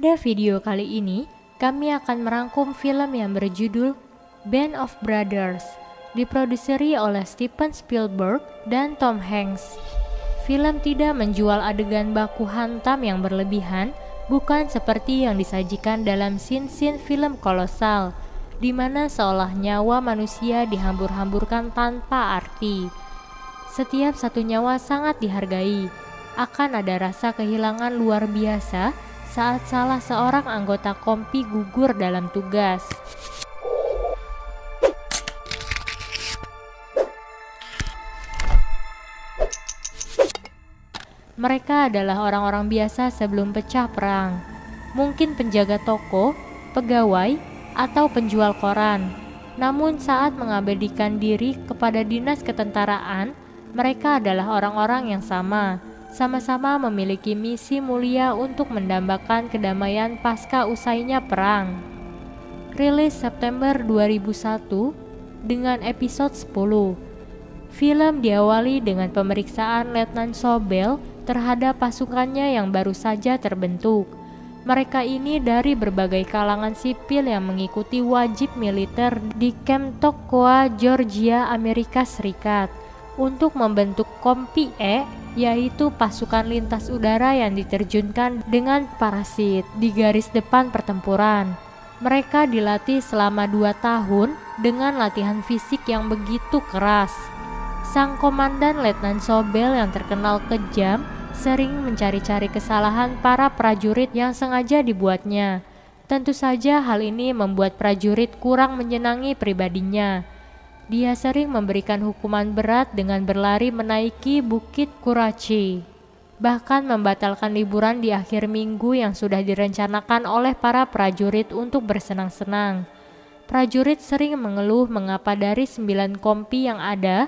Pada video kali ini, kami akan merangkum film yang berjudul Band of Brothers, diproduseri oleh Steven Spielberg dan Tom Hanks. Film tidak menjual adegan baku hantam yang berlebihan, bukan seperti yang disajikan dalam scene-scene film kolosal, di mana seolah nyawa manusia dihambur-hamburkan tanpa arti. Setiap satu nyawa sangat dihargai. Akan ada rasa kehilangan luar biasa saat salah seorang anggota kompi gugur dalam tugas. Mereka adalah orang-orang biasa sebelum pecah perang. Mungkin penjaga toko, pegawai, atau penjual koran. Namun saat mengabdikan diri kepada dinas ketentaraan, mereka adalah orang-orang yang sama-sama memiliki misi mulia untuk mendambakan kedamaian pasca usainya perang. Rilis September 2001 dengan episode 10. Film diawali dengan pemeriksaan Letnan Sobel terhadap pasukannya yang baru saja terbentuk. Mereka ini dari berbagai kalangan sipil yang mengikuti wajib militer di Camp Toccoa, Georgia, Amerika Serikat, untuk membentuk Kompi E, yaitu pasukan lintas udara yang diterjunkan dengan parasit di garis depan pertempuran. Mereka dilatih selama 2 tahun dengan latihan fisik yang begitu keras. Sang komandan Letnan Sobel yang terkenal kejam sering mencari-cari kesalahan para prajurit yang sengaja dibuatnya. Tentu saja hal ini membuat prajurit kurang menyenangi pribadinya. Dia sering memberikan hukuman berat dengan berlari menaiki Bukit Kurachi, bahkan membatalkan liburan di akhir minggu yang sudah direncanakan oleh para prajurit untuk bersenang-senang. Prajurit sering mengeluh mengapa dari 9 kompi yang ada,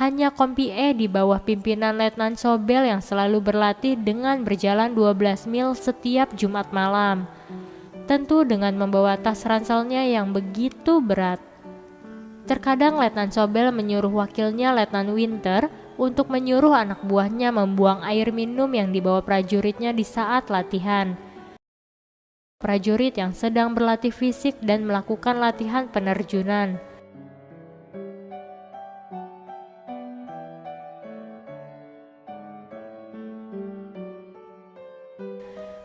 hanya Kompi E di bawah pimpinan Letnan Sobel yang selalu berlatih dengan berjalan 12 mil setiap Jumat malam. Tentu dengan membawa tas ranselnya yang begitu berat. Terkadang Letnan Sobel menyuruh wakilnya Letnan Winter untuk menyuruh anak buahnya membuang air minum yang dibawa prajuritnya di saat latihan. Prajurit yang sedang berlatih fisik dan melakukan latihan penerjunan.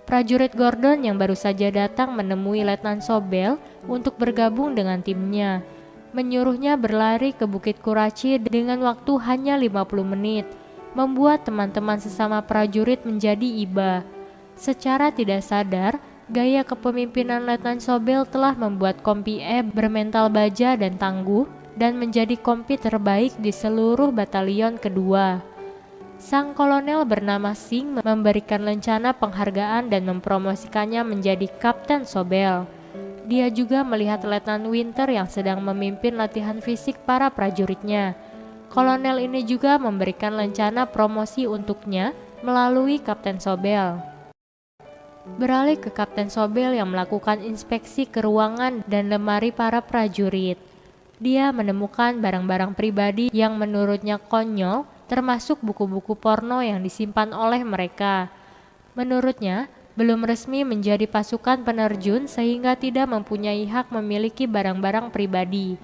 Prajurit Gordon yang baru saja datang menemui Letnan Sobel untuk bergabung dengan timnya, menyuruhnya berlari ke Bukit Kurachi dengan waktu hanya 50 menit, membuat teman-teman sesama prajurit menjadi iba. Secara tidak sadar, gaya kepemimpinan Letnan Sobel telah membuat Kompi E bermental baja dan tangguh dan menjadi kompi terbaik di seluruh batalion kedua. Sang kolonel bernama Singh memberikan lencana penghargaan dan mempromosikannya menjadi Kapten Sobel. Dia juga melihat Letnan Winter yang sedang memimpin latihan fisik para prajuritnya. Kolonel ini juga memberikan lencana promosi untuknya melalui Kapten Sobel. Beralih ke Kapten Sobel yang melakukan inspeksi ke ruangan dan lemari para prajurit. Dia menemukan barang-barang pribadi yang menurutnya konyol, termasuk buku-buku porno yang disimpan oleh mereka. Menurutnya, belum resmi menjadi pasukan penerjun sehingga tidak mempunyai hak memiliki barang-barang pribadi.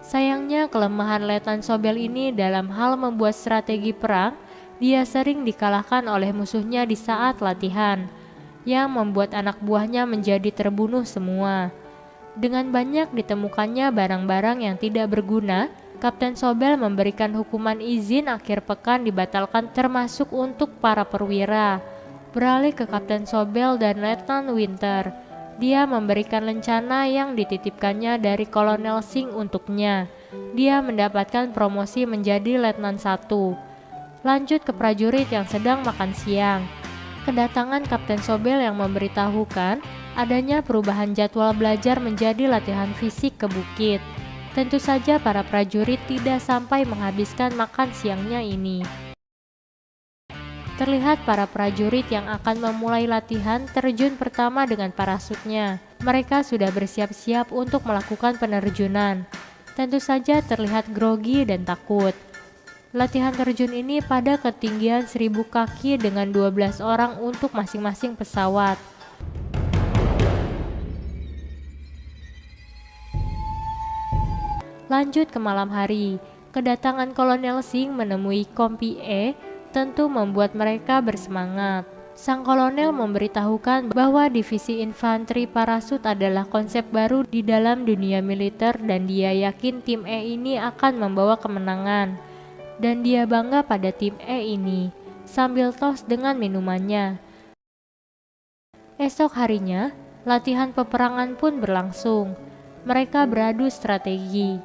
Sayangnya kelemahan Letnan Sobel ini dalam hal membuat strategi perang, dia sering dikalahkan oleh musuhnya di saat latihan, yang membuat anak buahnya menjadi terbunuh semua. Dengan banyak ditemukannya barang-barang yang tidak berguna, Kapten Sobel memberikan hukuman izin akhir pekan dibatalkan termasuk untuk para perwira. Beralih ke Kapten Sobel dan Letnan Winter, dia memberikan lencana yang dititipkannya dari Kolonel Singh untuknya. Dia mendapatkan promosi menjadi Letnan 1. Lanjut ke prajurit yang sedang makan siang. Kedatangan Kapten Sobel yang memberitahukan adanya perubahan jadwal belajar menjadi latihan fisik ke bukit. Tentu saja para prajurit tidak sampai menghabiskan makan siangnya ini. Terlihat para prajurit yang akan memulai latihan terjun pertama dengan parasutnya. Mereka sudah bersiap-siap untuk melakukan penerjunan. Tentu saja terlihat grogi dan takut. Latihan terjun ini pada ketinggian 1000 kaki dengan 12 orang untuk masing-masing pesawat. Lanjut ke malam hari, kedatangan Kolonel Singh menemui Kompi E tentu membuat mereka bersemangat. Sang kolonel memberitahukan bahwa divisi infanteri parasut adalah konsep baru di dalam dunia militer dan dia yakin tim E ini akan membawa kemenangan. Dan dia bangga pada tim E ini, sambil tos dengan minumannya. Esok harinya, latihan peperangan pun berlangsung. Mereka beradu strategi.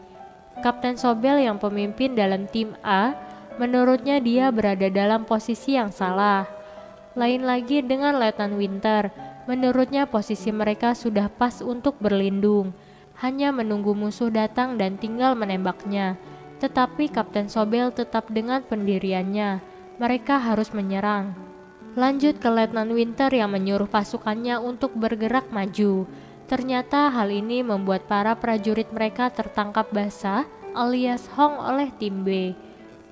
Kapten Sobel yang pemimpin dalam tim A, menurutnya dia berada dalam posisi yang salah. Lain lagi dengan Letnan Winter, menurutnya posisi mereka sudah pas untuk berlindung, hanya menunggu musuh datang dan tinggal menembaknya. Tetapi Kapten Sobel tetap dengan pendiriannya, mereka harus menyerang. Lanjut ke Letnan Winter yang menyuruh pasukannya untuk bergerak maju. Ternyata hal ini membuat para prajurit mereka tertangkap basah alias hong oleh tim B.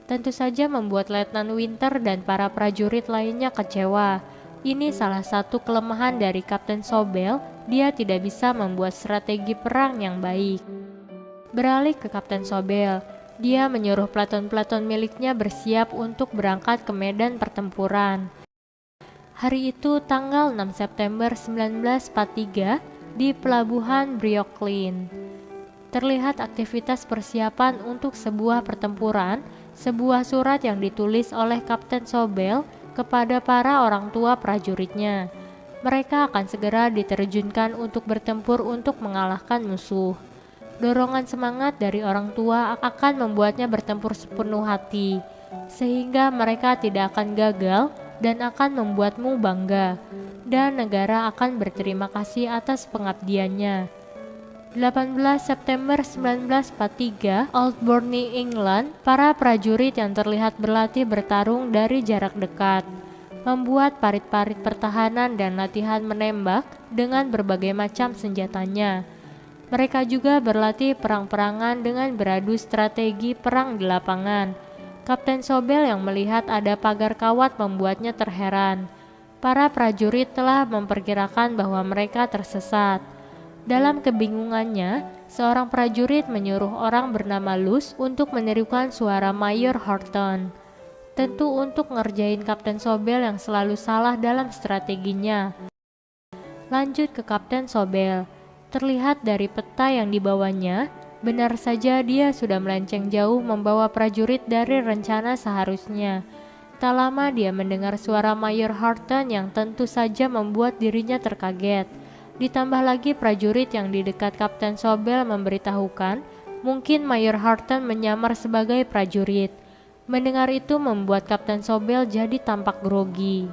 Tentu saja membuat Letnan Winter dan para prajurit lainnya kecewa. Ini salah satu kelemahan dari Kapten Sobel, dia tidak bisa membuat strategi perang yang baik. Beralih ke Kapten Sobel, dia menyuruh peleton-peleton miliknya bersiap untuk berangkat ke medan pertempuran. Hari itu tanggal 6 September 1943 di pelabuhan Brooklyn. Terlihat aktivitas persiapan untuk sebuah pertempuran, sebuah surat yang ditulis oleh Kapten Sobel kepada para orang tua prajuritnya. Mereka akan segera diterjunkan untuk bertempur untuk mengalahkan musuh. Dorongan semangat dari orang tua akan membuatnya bertempur sepenuh hati, sehingga mereka tidak akan gagal dan akan membuatmu bangga, dan negara akan berterima kasih atas pengabdiannya. 18 September 1943, Old Bourney, England, para prajurit yang terlihat berlatih bertarung dari jarak dekat, membuat parit-parit pertahanan dan latihan menembak dengan berbagai macam senjatanya. Mereka juga berlatih perang-perangan dengan beradu strategi perang di lapangan. Kapten Sobel yang melihat ada pagar kawat membuatnya terheran. Para prajurit telah memperkirakan bahwa mereka tersesat. Dalam kebingungannya, seorang prajurit menyuruh orang bernama Luz untuk menirukan suara Mayor Horton. Tentu untuk ngerjain Kapten Sobel yang selalu salah dalam strateginya. Lanjut ke Kapten Sobel. Terlihat dari peta yang dibawanya, benar saja dia sudah melenceng jauh membawa prajurit dari rencana seharusnya. Tak lama dia mendengar suara Mayor Horton yang tentu saja membuat dirinya terkaget. Ditambah lagi prajurit yang di dekat Kapten Sobel memberitahukan mungkin Mayor Horton menyamar sebagai prajurit. Mendengar itu membuat Kapten Sobel jadi tampak grogi.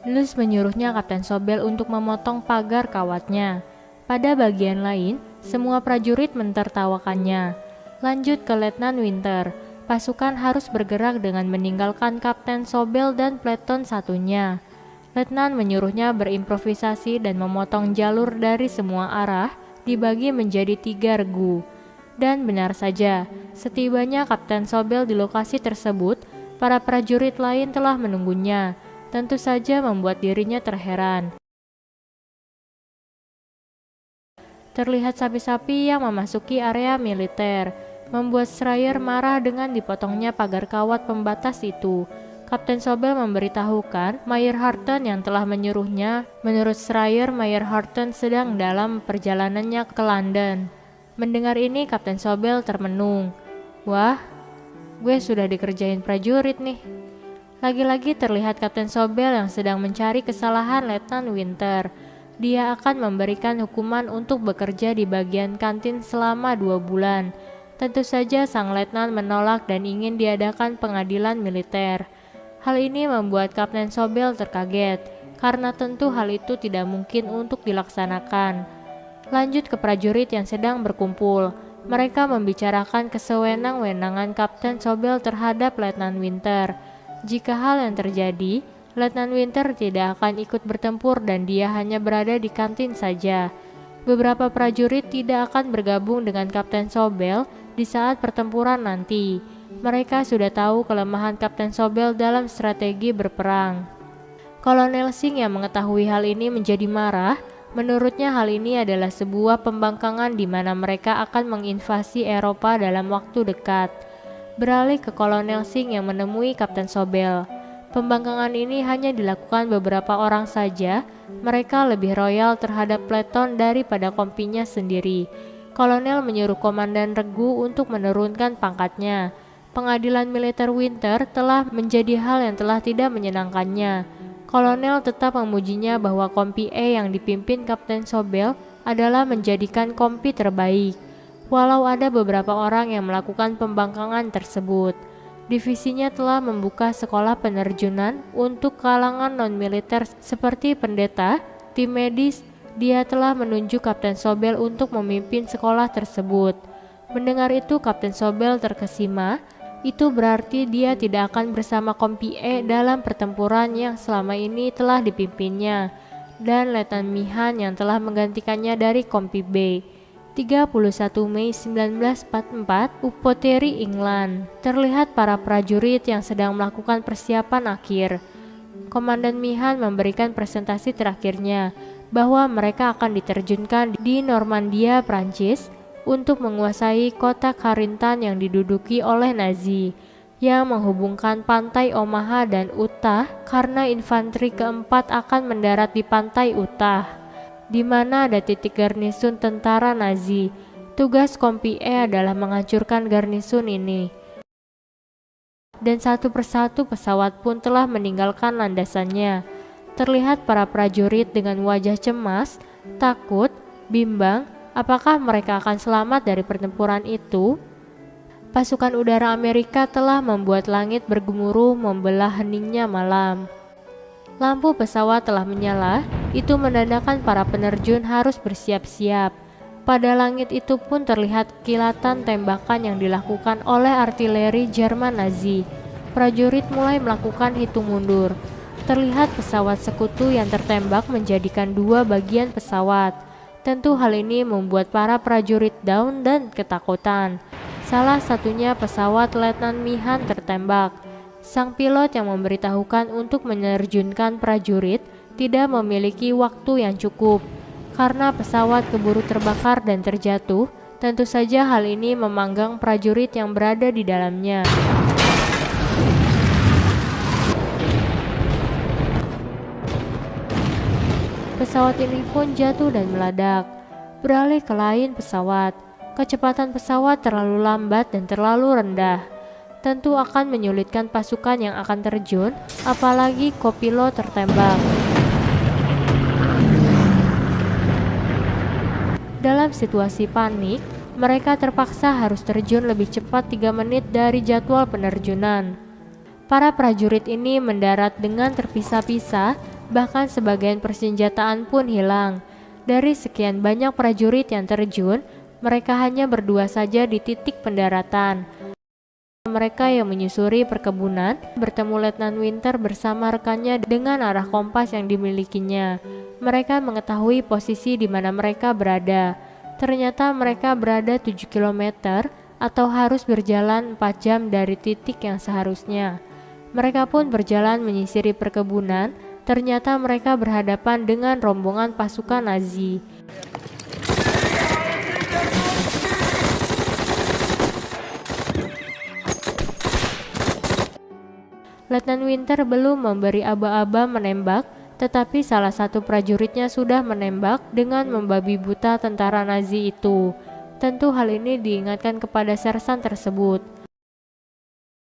Luz menyuruhnya Kapten Sobel untuk memotong pagar kawatnya. Pada bagian lain, semua prajurit mentertawakannya. Lanjut ke Letnan Winter. Pasukan harus bergerak dengan meninggalkan Kapten Sobel dan peleton satunya. Letnan menyuruhnya berimprovisasi dan memotong jalur dari semua arah dibagi menjadi 3 regu. Dan benar saja, setibanya Kapten Sobel di lokasi tersebut, para prajurit lain telah menunggunya, tentu saja membuat dirinya terheran. Terlihat sapi-sapi yang memasuki area militer, membuat Schreier marah dengan dipotongnya pagar kawat pembatas itu. Kapten Sobel memberitahukan Mayor Horton yang telah menyuruhnya. Menurut Schreier, Mayor Horton sedang dalam perjalanannya ke London. Mendengar ini, Kapten Sobel termenung. Wah, gue sudah dikerjain prajurit nih. Lagi-lagi terlihat Kapten Sobel yang sedang mencari kesalahan Letnan Winter. Dia akan memberikan hukuman untuk bekerja di bagian kantin selama 2 bulan. Tentu saja sang letnan menolak dan ingin diadakan pengadilan militer. Hal ini membuat Kapten Sobel terkaget, karena tentu hal itu tidak mungkin untuk dilaksanakan. Lanjut ke prajurit yang sedang berkumpul. Mereka membicarakan kesewenang-wenangan Kapten Sobel terhadap Letnan Winter. Jika hal yang terjadi, Letnan Winter tidak akan ikut bertempur dan dia hanya berada di kantin saja. Beberapa prajurit tidak akan bergabung dengan Kapten Sobel di saat pertempuran nanti. Mereka sudah tahu kelemahan Kapten Sobel dalam strategi berperang. Kolonel Singh yang mengetahui hal ini menjadi marah, Menurutnya hal ini adalah sebuah pembangkangan di mana mereka akan menginvasi Eropa dalam waktu dekat. Beralih ke Kolonel Singh yang menemui Kapten Sobel. Pembangkangan ini hanya dilakukan beberapa orang saja. Mereka lebih royal terhadap Pleton daripada kompinya sendiri. Kolonel menyuruh Komandan Regu untuk menurunkan pangkatnya. Pengadilan militer Winter telah menjadi hal yang telah tidak menyenangkannya. Kolonel tetap memujinya bahwa kompi E yang dipimpin Kapten Sobel adalah menjadikan kompi terbaik, walau ada beberapa orang yang melakukan pembangkangan tersebut. Divisinya telah membuka sekolah penerjunan untuk kalangan non-militer seperti pendeta, tim medis. Dia telah menunjuk Kapten Sobel untuk memimpin sekolah tersebut. Mendengar itu Kapten Sobel terkesima. Itu berarti dia tidak akan bersama kompi E dalam pertempuran yang selama ini telah dipimpinnya, dan Letnan Mihan yang telah menggantikannya dari kompi B. 31 Mei 1944, Upoteri, England. Terlihat para prajurit yang sedang melakukan persiapan akhir. Komandan Mihan memberikan presentasi terakhirnya bahwa mereka akan diterjunkan di Normandia, Prancis, untuk menguasai kota Carinthia yang diduduki oleh Nazi, yang menghubungkan pantai Omaha dan Utah, karena infanteri keempat akan mendarat di pantai Utah, di mana ada titik garnisun tentara Nazi. Tugas kompi E adalah menghancurkan garnisun ini. Dan satu persatu pesawat pun telah meninggalkan landasannya. Terlihat para prajurit dengan wajah cemas, takut, bimbang. Apakah mereka akan selamat dari pertempuran itu? Pasukan udara Amerika telah membuat langit bergemuruh membelah heningnya malam. Lampu pesawat telah menyala, itu menandakan para penerjun harus bersiap-siap. Pada langit itu pun terlihat kilatan tembakan yang dilakukan oleh artileri Jerman Nazi. Prajurit mulai melakukan hitung mundur. Terlihat pesawat sekutu yang tertembak menjadikan dua bagian pesawat. Tentu hal ini membuat para prajurit down dan ketakutan. Salah satunya pesawat Letnan Mihan tertembak. Sang pilot yang memberitahukan untuk menerjunkan prajurit tidak memiliki waktu yang cukup. Karena pesawat keburu terbakar dan terjatuh, tentu saja hal ini memanggang prajurit yang berada di dalamnya. Pesawat ini pun jatuh dan meledak. Beralih ke lain pesawat. Kecepatan pesawat terlalu lambat dan terlalu rendah. Tentu akan menyulitkan pasukan yang akan terjun, apalagi kopilot tertembak. Dalam situasi panik, mereka terpaksa harus terjun lebih cepat 3 menit dari jadwal penerjunan. Para prajurit ini mendarat dengan terpisah-pisah, bahkan sebagian persenjataan pun hilang. Dari sekian banyak prajurit yang terjun, mereka hanya berdua saja di titik pendaratan. Mereka yang menyusuri perkebunan bertemu Letnan Winter bersama rekannya dengan arah kompas yang dimilikinya. Mereka mengetahui posisi di mana mereka berada. Ternyata mereka berada 7 km atau harus berjalan 4 jam dari titik yang seharusnya. Mereka pun berjalan menyisiri perkebunan. Ternyata mereka berhadapan dengan rombongan pasukan Nazi. Letnan Winter belum memberi aba-aba menembak, tetapi salah satu prajuritnya sudah menembak dengan membabi buta tentara Nazi itu. Tentu hal ini diingatkan kepada sersan tersebut.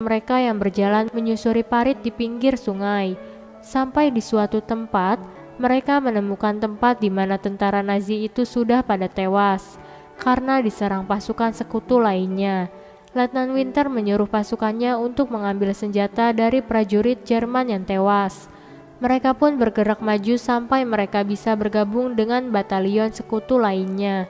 Mereka yang berjalan menyusuri parit di pinggir sungai. Sampai di suatu tempat, mereka menemukan tempat di mana tentara Nazi itu sudah pada tewas karena diserang pasukan sekutu lainnya. Letnan Winter menyuruh pasukannya untuk mengambil senjata dari prajurit Jerman yang tewas. Mereka pun bergerak maju sampai mereka bisa bergabung dengan batalion sekutu lainnya.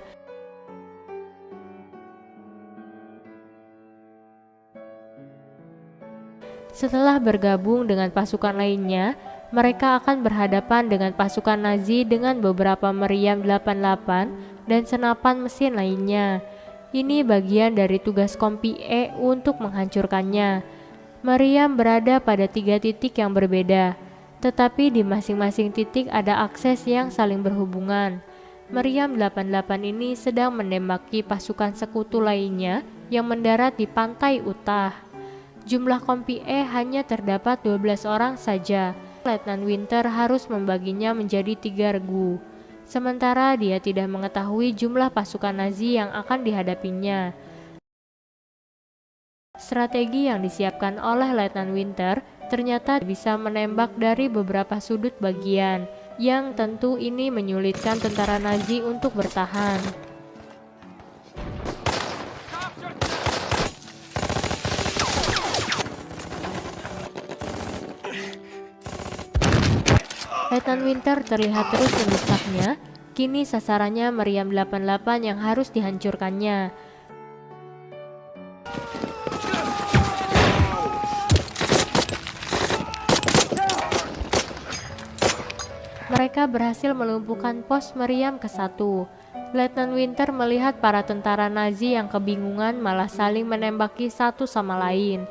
Setelah bergabung dengan pasukan lainnya, mereka akan berhadapan dengan pasukan Nazi dengan beberapa meriam 88 dan senapan mesin lainnya. Ini bagian dari tugas kompi E untuk menghancurkannya. Meriam berada pada 3 titik yang berbeda, tetapi di masing-masing titik ada akses yang saling berhubungan. Meriam 88 ini sedang menembaki pasukan sekutu lainnya yang mendarat di pantai Utah. Jumlah kompi E hanya terdapat 12 orang saja. Letnan Winter harus membaginya menjadi 3 regu. Sementara dia tidak mengetahui jumlah pasukan Nazi yang akan dihadapinya. Strategi yang disiapkan oleh Letnan Winter ternyata bisa menembak dari beberapa sudut bagian, yang tentu ini menyulitkan tentara Nazi untuk bertahan. Letnan Winter terlihat terus mendesaknya. Kini sasarannya Meriam 88 yang harus dihancurkannya. Mereka berhasil melumpuhkan pos Meriam ke-1. Letnan Winter melihat para tentara Nazi yang kebingungan malah saling menembaki satu sama lain.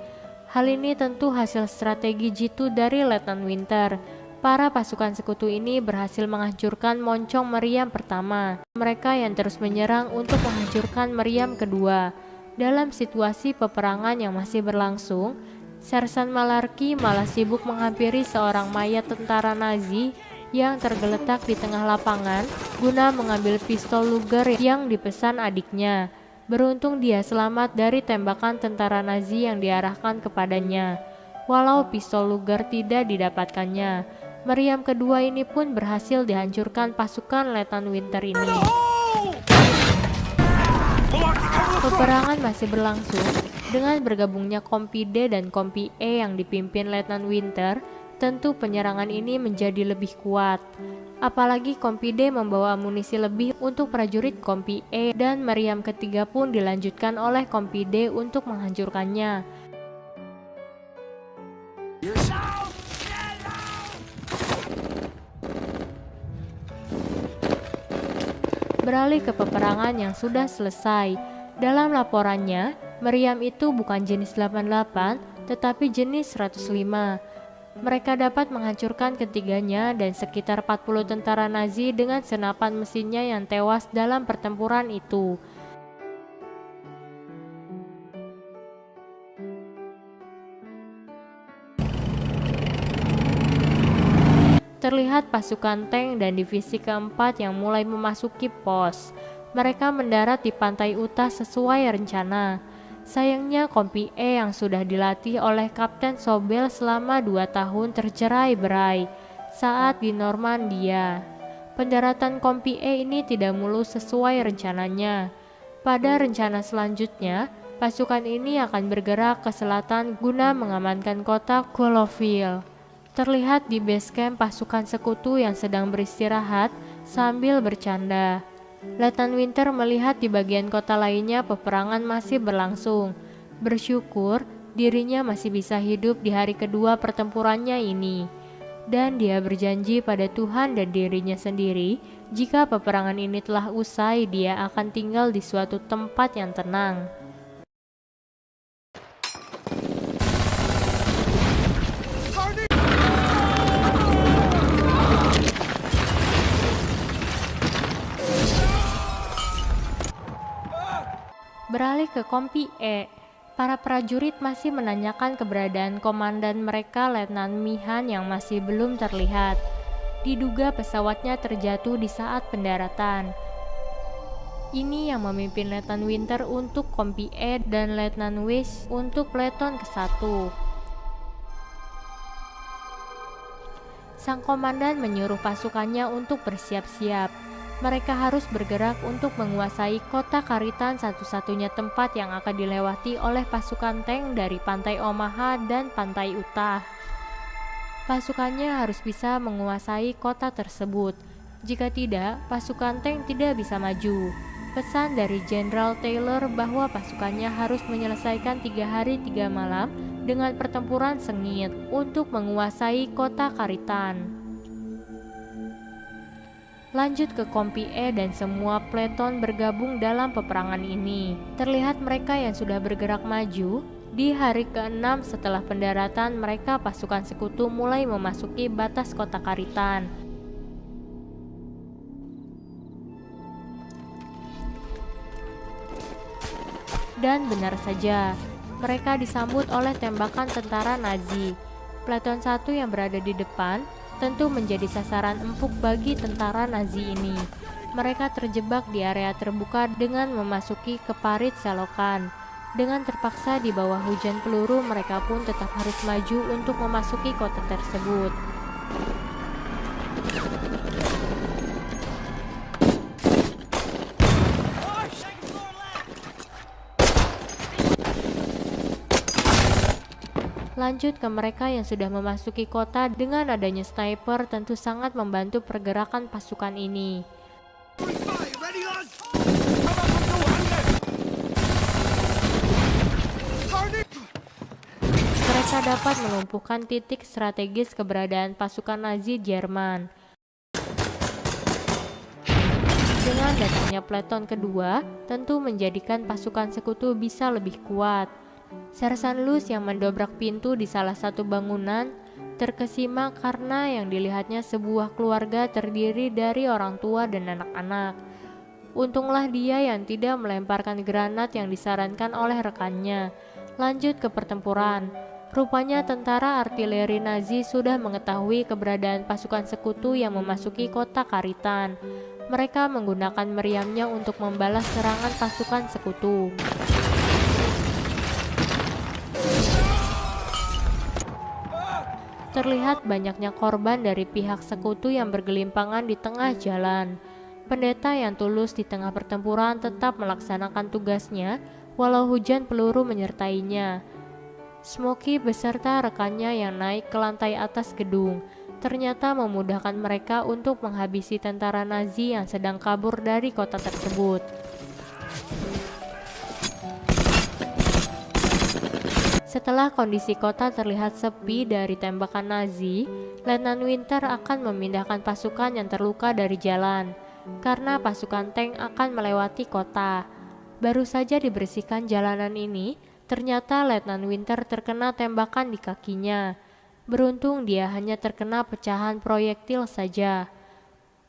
Hal ini tentu hasil strategi jitu dari Letnan Winter. Para pasukan sekutu ini berhasil menghancurkan moncong Meriam pertama. Mereka yang terus menyerang untuk menghancurkan Meriam kedua. Dalam situasi peperangan yang masih berlangsung, Sersan Malarkey malah sibuk menghampiri seorang mayat tentara Nazi yang tergeletak di tengah lapangan guna mengambil pistol Luger yang dipesan adiknya. Beruntung dia selamat dari tembakan tentara Nazi yang diarahkan kepadanya. Walau pistol Luger tidak didapatkannya, Meriam kedua ini pun berhasil dihancurkan pasukan Letnan Winter ini. Peperangan masih berlangsung. Dengan bergabungnya Kompi D dan Kompi E yang dipimpin Letnan Winter, tentu penyerangan ini menjadi lebih kuat. Apalagi Kompi D membawa amunisi lebih untuk prajurit Kompi E, dan Meriam ketiga pun dilanjutkan oleh Kompi D untuk menghancurkannya. Beralih ke peperangan yang sudah selesai. Dalam laporannya, Meriam itu bukan jenis 88, tetapi jenis 105. Mereka dapat menghancurkan ketiganya dan sekitar 40 tentara Nazi dengan senapan mesinnya yang tewas dalam pertempuran itu. Terlihat pasukan tank dan divisi keempat yang mulai memasuki pos. Mereka mendarat di pantai Utah sesuai rencana. Sayangnya Kompi E yang sudah dilatih oleh Kapten Sobel selama 2 tahun tercerai-berai saat di Normandia. Pendaratan Kompi E ini tidak mulus sesuai rencananya. Pada rencana selanjutnya, pasukan ini akan bergerak ke selatan guna mengamankan kota Coloville. Terlihat di base camp pasukan sekutu yang sedang beristirahat sambil bercanda. Letnan Winter melihat di bagian kota lainnya peperangan masih berlangsung. Bersyukur dirinya masih bisa hidup di hari kedua pertempurannya ini. Dan dia berjanji pada Tuhan dan dirinya sendiri, jika peperangan ini telah usai, dia akan tinggal di suatu tempat yang tenang. Beralih ke Kompi E, para prajurit masih menanyakan keberadaan komandan mereka Letnan Mihan yang masih belum terlihat. Diduga pesawatnya terjatuh di saat pendaratan. Ini yang memimpin Letnan Winter untuk Kompi E dan Letnan Weiss untuk Peleton ke-1. Sang komandan menyuruh pasukannya untuk bersiap-siap. Mereka harus bergerak untuk menguasai kota Karitan, satu-satunya tempat yang akan dilewati oleh pasukan tank dari pantai Omaha dan pantai Utah. Pasukannya harus bisa menguasai kota tersebut. Jika tidak, pasukan tank tidak bisa maju. Pesan dari Jenderal Taylor bahwa pasukannya harus menyelesaikan 3 hari 3 malam dengan pertempuran sengit untuk menguasai kota Karitan. Lanjut ke Kompi E dan semua peleton bergabung dalam peperangan ini. Terlihat mereka yang sudah bergerak maju. Di hari ke-6 setelah pendaratan, mereka pasukan sekutu mulai memasuki batas kota Karitan. Dan benar saja, mereka disambut oleh tembakan tentara Nazi. Peleton 1 yang berada di depan tentu menjadi sasaran empuk bagi tentara Nazi ini. Mereka terjebak di area terbuka dengan memasuki ke parit selokan. Dengan terpaksa di bawah hujan peluru, mereka pun tetap harus maju untuk memasuki kota tersebut. Lanjut ke mereka yang sudah memasuki kota, dengan adanya sniper tentu sangat membantu pergerakan pasukan ini. Mereka dapat melumpuhkan titik strategis keberadaan pasukan Nazi Jerman. Dengan datangnya peleton kedua, tentu menjadikan pasukan sekutu bisa lebih kuat. Sersan Luz yang mendobrak pintu di salah satu bangunan terkesima karena yang dilihatnya sebuah keluarga terdiri dari orang tua dan anak-anak. Untunglah dia yang tidak melemparkan granat yang disarankan oleh rekannya. Lanjut ke pertempuran. Rupanya tentara artileri Nazi sudah mengetahui keberadaan pasukan sekutu yang memasuki kota Karitan. Mereka menggunakan meriamnya untuk membalas serangan pasukan sekutu. Terlihat banyaknya korban dari pihak sekutu yang bergelimpangan di tengah jalan. Pendeta yang tulus di tengah pertempuran tetap melaksanakan tugasnya walau hujan peluru menyertainya. Smokey beserta rekannya yang naik ke lantai atas gedung ternyata memudahkan mereka untuk menghabisi tentara Nazi yang sedang kabur dari kota tersebut. Setelah kondisi kota terlihat sepi dari tembakan Nazi, Letnan Winter akan memindahkan pasukan yang terluka dari jalan, karena pasukan tank akan melewati kota. Baru saja dibersihkan jalanan ini, ternyata Letnan Winter terkena tembakan di kakinya. Beruntung dia hanya terkena pecahan proyektil saja.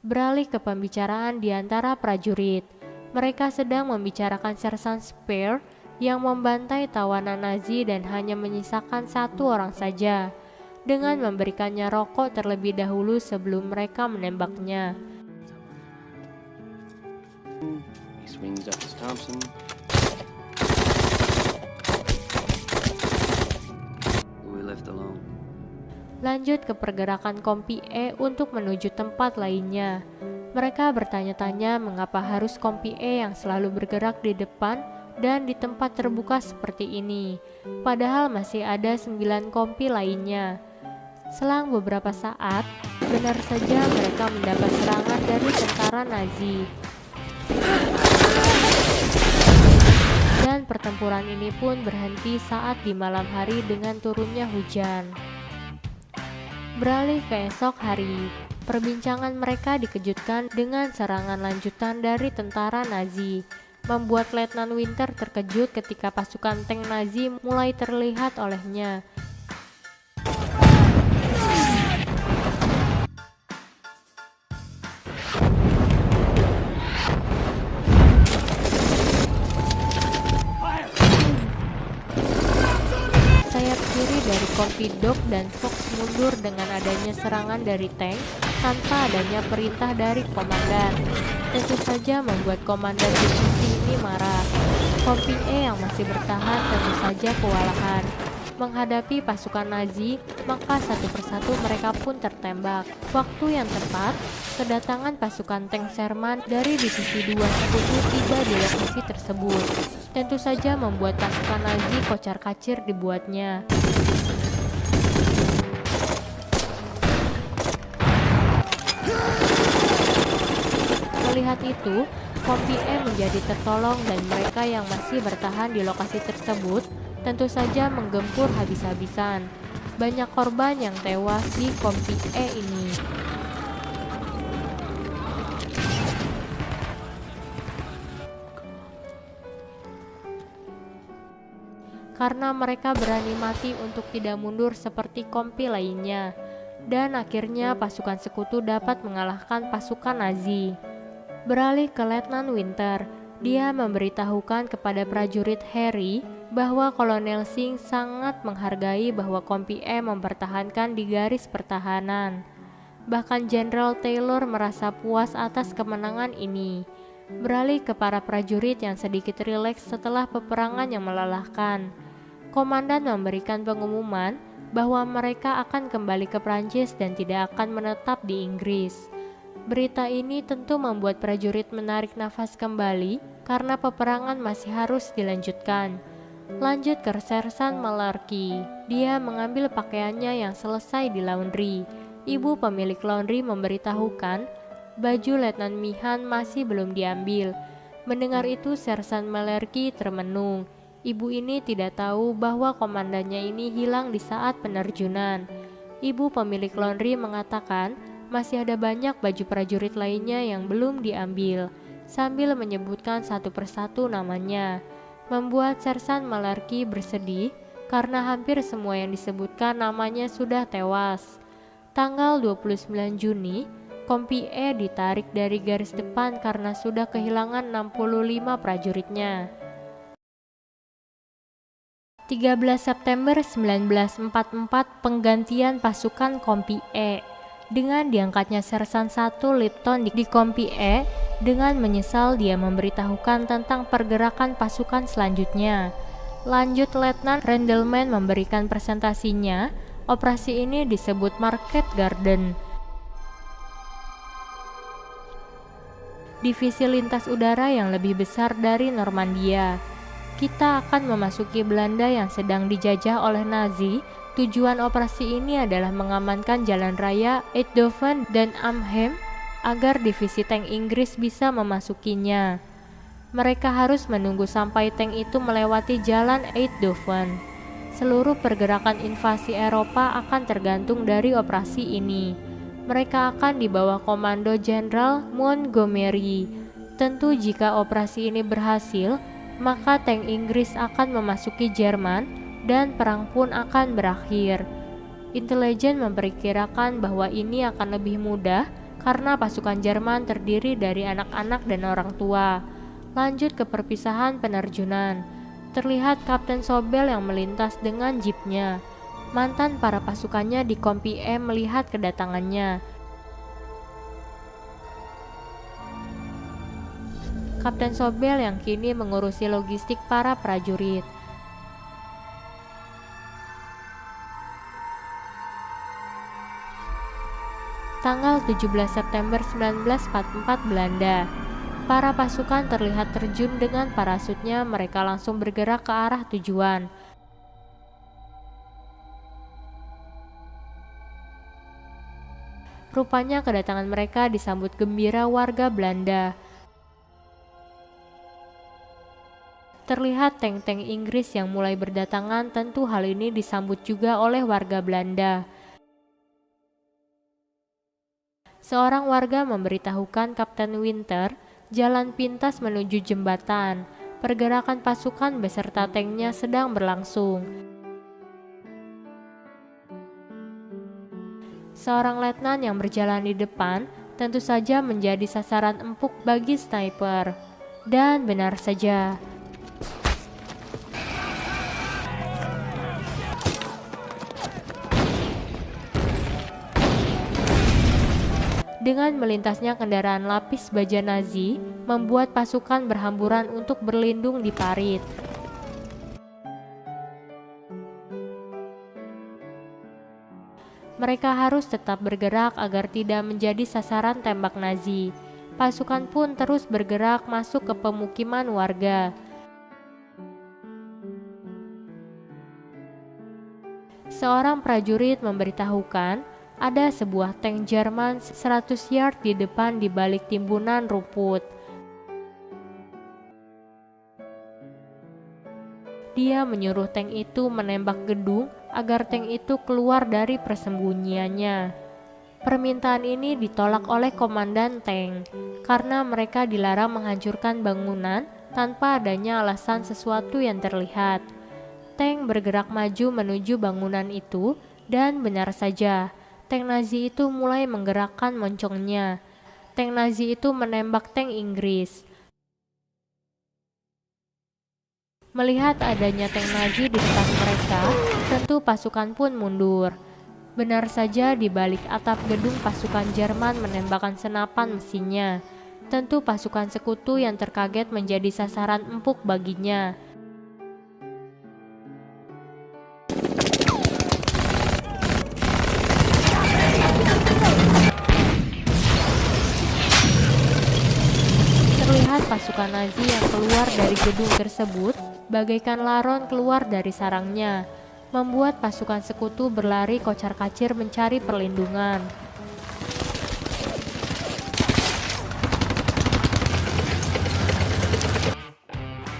Beralih ke pembicaraan di antara prajurit. Mereka sedang membicarakan Sersan Speer yang membantai tawanan Nazi dan hanya menyisakan satu orang saja, dengan memberikannya rokok terlebih dahulu sebelum mereka menembaknya. Lanjut ke pergerakan Kompi E untuk menuju tempat lainnya. Mereka bertanya-tanya mengapa harus Kompi E yang selalu bergerak di depan dan di tempat terbuka seperti ini, padahal masih ada 9 kompi lainnya. Selang beberapa saat, benar saja mereka mendapat serangan dari tentara Nazi. Dan pertempuran ini pun berhenti saat di malam hari dengan turunnya hujan. Beralih ke esok hari, perbincangan mereka dikejutkan dengan serangan lanjutan dari tentara Nazi, membuat Letnan Winter terkejut ketika pasukan tank Nazi mulai terlihat olehnya. Sayap kiri dari Kompi Doc dan Fox mundur dengan adanya serangan dari tank tanpa adanya perintah dari komandan. Tentu saja membuat komandan divisi ini marah. Kompi E yang masih bertahan tentu saja kewalahan. Menghadapi pasukan Nazi, maka satu persatu mereka pun tertembak. Waktu yang tepat, kedatangan pasukan tank Sherman dari divisi 2 sekutu tiba di lokasi tersebut. Tentu saja membuat pasukan Nazi kocar-kacir dibuatnya. Melihat itu, Kompi E menjadi tertolong dan mereka yang masih bertahan di lokasi tersebut tentu saja menggempur habis-habisan. Banyak korban yang tewas di Kompi E ini. Karena mereka berani mati untuk tidak mundur seperti kompi lainnya. Dan akhirnya pasukan sekutu dapat mengalahkan pasukan Nazi. Beralih ke Letnan Winter. Dia memberitahukan kepada prajurit Harry bahwa Kolonel Singh sangat menghargai bahwa Kompi E mempertahankan di garis pertahanan. Bahkan Jenderal Taylor merasa puas atas kemenangan ini. Beralih ke para prajurit yang sedikit rileks setelah peperangan yang melelahkan. Komandan memberikan pengumuman bahwa mereka akan kembali ke Prancis dan tidak akan menetap di Inggris. Berita ini tentu membuat prajurit menarik nafas kembali karena peperangan masih harus dilanjutkan. Lanjut ke Sersan Malarkey. Dia mengambil pakaiannya yang selesai di laundry. Ibu pemilik laundry memberitahukan baju Letnan Mihan masih belum diambil. Mendengar itu Sersan Malarkey termenung. Ibu ini tidak tahu bahwa komandannya ini hilang di saat penerjunan. Ibu pemilik laundry mengatakan masih ada banyak baju prajurit lainnya yang belum diambil, sambil menyebutkan satu persatu namanya. Membuat Sersan Malarkey bersedih karena hampir semua yang disebutkan namanya sudah tewas. Tanggal 29 Juni, Kompi E ditarik dari garis depan karena sudah kehilangan 65 prajuritnya. 13 September 1944 penggantian pasukan Kompi E. Dengan diangkatnya Sersan 1 Lipton di Kompi E, dengan menyesal dia memberitahukan tentang pergerakan pasukan selanjutnya. Lanjut Letnan Randleman memberikan presentasinya. Operasi ini disebut Market Garden. Divisi lintas udara yang lebih besar dari Normandia. Kita akan memasuki Belanda yang sedang dijajah oleh Nazi. Tujuan operasi ini adalah mengamankan jalan raya Eindhoven dan Arnhem agar divisi tank Inggris bisa memasukinya. Mereka harus menunggu sampai tank itu melewati jalan Eindhoven. Seluruh pergerakan invasi Eropa akan tergantung dari operasi ini. Mereka akan di bawah komando Jenderal Montgomery. Tentu jika operasi ini berhasil, maka tank Inggris akan memasuki Jerman dan perang pun akan berakhir. Intelijen memperkirakan bahwa ini akan lebih mudah karena pasukan Jerman terdiri dari anak-anak dan orang tua. Lanjut ke perpisahan penerjunan. Terlihat Kapten Sobel yang melintas dengan jeepnya. Mantan para pasukannya di Kompi E melihat kedatangannya. Kapten Sobel yang kini mengurusi logistik para prajurit. Tanggal 17 September 1944 Belanda. Para pasukan terlihat terjun dengan parasutnya, mereka langsung bergerak ke arah tujuan. Rupanya kedatangan mereka disambut gembira warga Belanda. Terlihat tank-tank Inggris yang mulai berdatangan, tentu hal ini disambut juga oleh warga Belanda. Seorang warga memberitahukan Kapten Winter, jalan pintas menuju jembatan. Pergerakan pasukan beserta tanknya sedang berlangsung. Seorang letnan yang berjalan di depan tentu saja menjadi sasaran empuk bagi sniper. Dan benar saja. Dengan melintasnya kendaraan lapis baja Nazi, membuat pasukan berhamburan untuk berlindung di parit. Mereka harus tetap bergerak agar tidak menjadi sasaran tembak Nazi. Pasukan pun terus bergerak masuk ke pemukiman warga. Seorang prajurit memberitahukan ada sebuah tank Jerman 100 yard di depan di balik timbunan rumput. Dia menyuruh tank itu menembak gedung agar tank itu keluar dari persembunyiannya. Permintaan ini ditolak oleh komandan tank karena mereka dilarang menghancurkan bangunan tanpa adanya alasan sesuatu yang terlihat. Tank bergerak maju menuju bangunan itu dan benar saja, tank Nazi itu mulai menggerakkan moncongnya. Tank Nazi itu menembak tank Inggris. Melihat adanya tank Nazi di dekat mereka, tentu pasukan pun mundur. Benar saja di balik atap gedung pasukan Jerman menembakkan senapan mesinnya. Tentu pasukan sekutu yang terkaget menjadi sasaran empuk baginya. Terlihat pasukan Nazi yang keluar dari gedung tersebut bagaikan laron keluar dari sarangnya, membuat pasukan sekutu berlari kocar-kacir mencari perlindungan.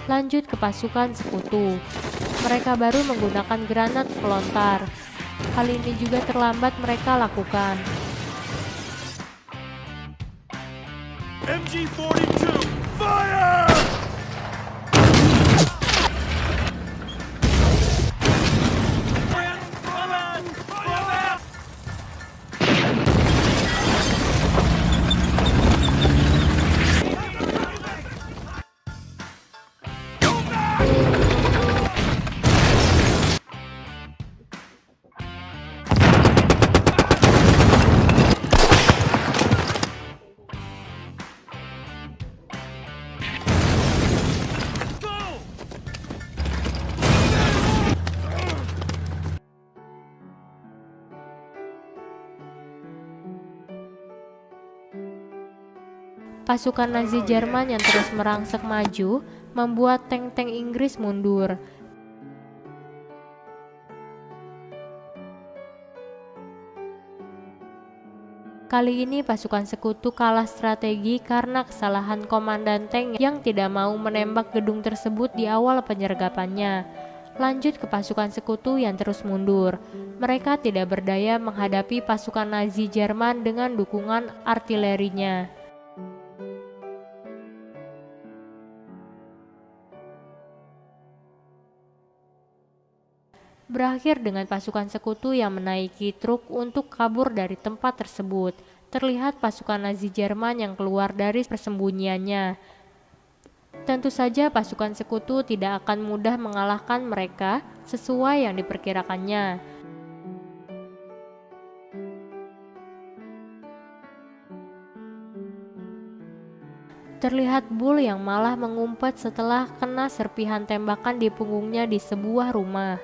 Lanjut ke pasukan sekutu. Mereka baru menggunakan granat pelontar. Hal ini juga terlambat mereka lakukan. MG42, fire! Pasukan Nazi Jerman yang terus merangsek maju membuat tank-tank Inggris mundur. Kali ini pasukan sekutu kalah strategi karena kesalahan komandan tank yang tidak mau menembak gedung tersebut di awal penyergapannya. Lanjut ke pasukan sekutu yang terus mundur. Mereka tidak berdaya menghadapi pasukan Nazi Jerman dengan dukungan artilerinya. Berakhir dengan pasukan sekutu yang menaiki truk untuk kabur dari tempat tersebut. Terlihat pasukan Nazi Jerman yang keluar dari persembunyiannya. Tentu saja pasukan sekutu tidak akan mudah mengalahkan mereka sesuai yang diperkirakannya. Terlihat Bull yang malah mengumpet setelah kena serpihan tembakan di punggungnya di sebuah rumah.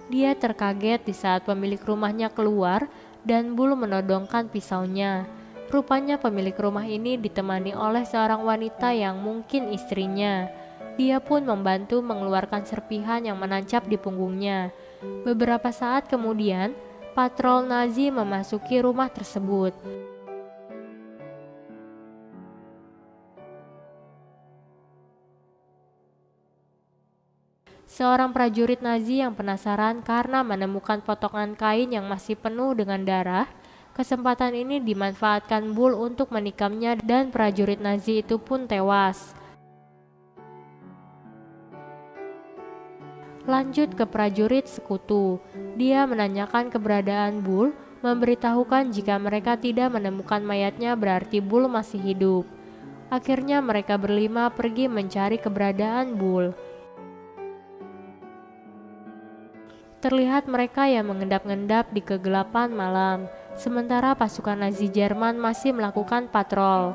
Dia terkaget di saat pemilik rumahnya keluar dan Bull menodongkan pisaunya. Rupanya pemilik rumah ini ditemani oleh seorang wanita yang mungkin istrinya. Dia pun membantu mengeluarkan serpihan yang menancap di punggungnya. Beberapa saat kemudian, patrol Nazi memasuki rumah tersebut. Seorang prajurit Nazi yang penasaran karena menemukan potongan kain yang masih penuh dengan darah. Kesempatan ini dimanfaatkan Bull untuk menikamnya dan prajurit Nazi itu pun tewas. Lanjut ke prajurit sekutu. Dia menanyakan keberadaan Bull, memberitahukan jika mereka tidak menemukan mayatnya berarti Bull masih hidup. Akhirnya mereka berlima pergi mencari keberadaan Bull. Terlihat mereka yang mengendap-endap di kegelapan malam, sementara pasukan Nazi Jerman masih melakukan patrol.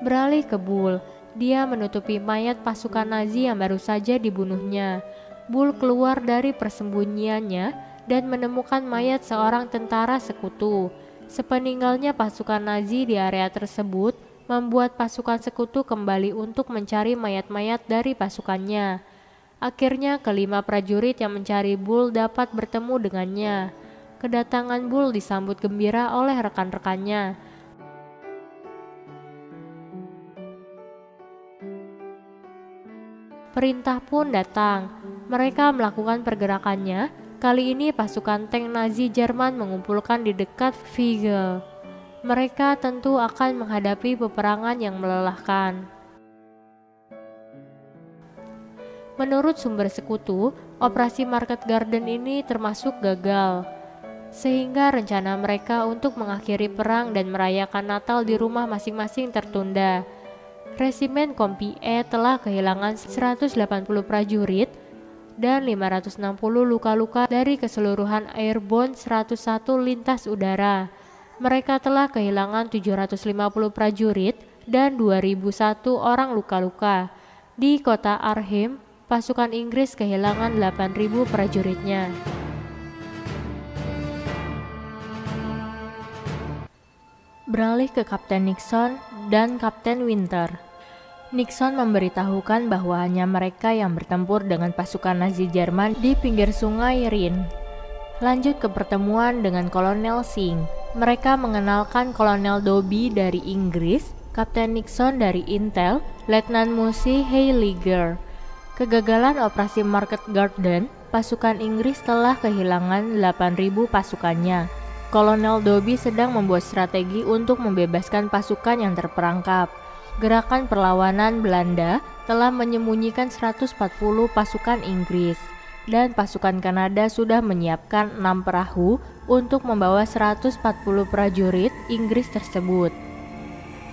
Beralih ke Bull, dia menutupi mayat pasukan Nazi yang baru saja dibunuhnya. Bull keluar dari persembunyiannya dan menemukan mayat seorang tentara sekutu. Sepeninggalnya pasukan Nazi di area tersebut, membuat pasukan sekutu kembali untuk mencari mayat-mayat dari pasukannya. Akhirnya kelima prajurit yang mencari Bull dapat bertemu dengannya. Kedatangan Bull disambut gembira oleh rekan-rekannya. Perintah pun datang. Mereka melakukan pergerakannya. Kali ini pasukan tank Nazi Jerman mengumpulkan di dekat Vigel. Mereka tentu akan menghadapi peperangan yang melelahkan. Menurut sumber sekutu, operasi Market Garden ini termasuk gagal, sehingga rencana mereka untuk mengakhiri perang dan merayakan Natal di rumah masing-masing tertunda. Resimen Kompi E telah kehilangan 180 prajurit dan 560 luka-luka dari keseluruhan Airborne 101 lintas udara. Mereka telah kehilangan 750 prajurit dan 2001 orang luka-luka. Di kota Arnhem, pasukan Inggris kehilangan 8.000 prajuritnya. Beralih ke Kapten Nixon dan Kapten Winter. Nixon memberitahukan bahwa hanya mereka yang bertempur dengan pasukan Nazi Jerman di pinggir sungai Rhine. Lanjut ke pertemuan dengan Kolonel Singh. Mereka mengenalkan Kolonel Doby dari Inggris, Kapten Nixon dari Intel, Letnan Mussey Heiliger. Kegagalan operasi Market Garden, pasukan Inggris telah kehilangan 8.000 pasukannya. Kolonel Doby sedang membuat strategi untuk membebaskan pasukan yang terperangkap. Gerakan perlawanan Belanda telah menyembunyikan 140 pasukan Inggris, dan pasukan Kanada sudah menyiapkan 6 perahu untuk membawa 140 prajurit Inggris tersebut.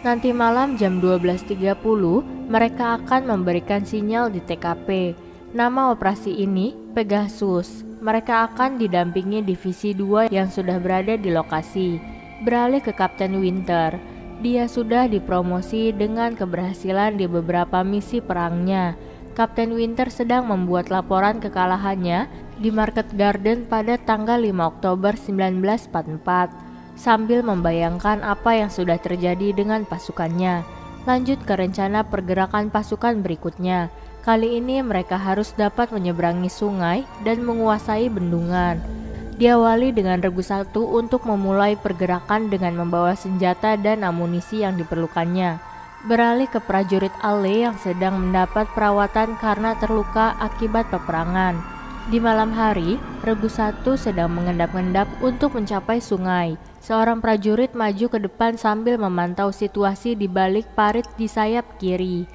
Nanti malam jam 12.30, mereka akan memberikan sinyal di TKP. Nama operasi ini Pegasus. Mereka akan didampingi divisi 2 yang sudah berada di lokasi. Beralih ke Kapten Winter. Dia sudah dipromosi dengan keberhasilan di beberapa misi perangnya. Kapten Winter sedang membuat laporan kekalahannya di Market Garden pada tanggal 5 Oktober 1944, sambil membayangkan apa yang sudah terjadi dengan pasukannya. Lanjut ke rencana pergerakan pasukan berikutnya. Kali ini mereka harus dapat menyeberangi sungai dan menguasai bendungan. Diawali dengan Regu 1 untuk memulai pergerakan dengan membawa senjata dan amunisi yang diperlukannya. Beralih ke prajurit Ale yang sedang mendapat perawatan karena terluka akibat peperangan. Di malam hari, Regu 1 sedang mengendap-endap untuk mencapai sungai. Seorang prajurit maju ke depan sambil memantau situasi di balik parit di sayap kiri,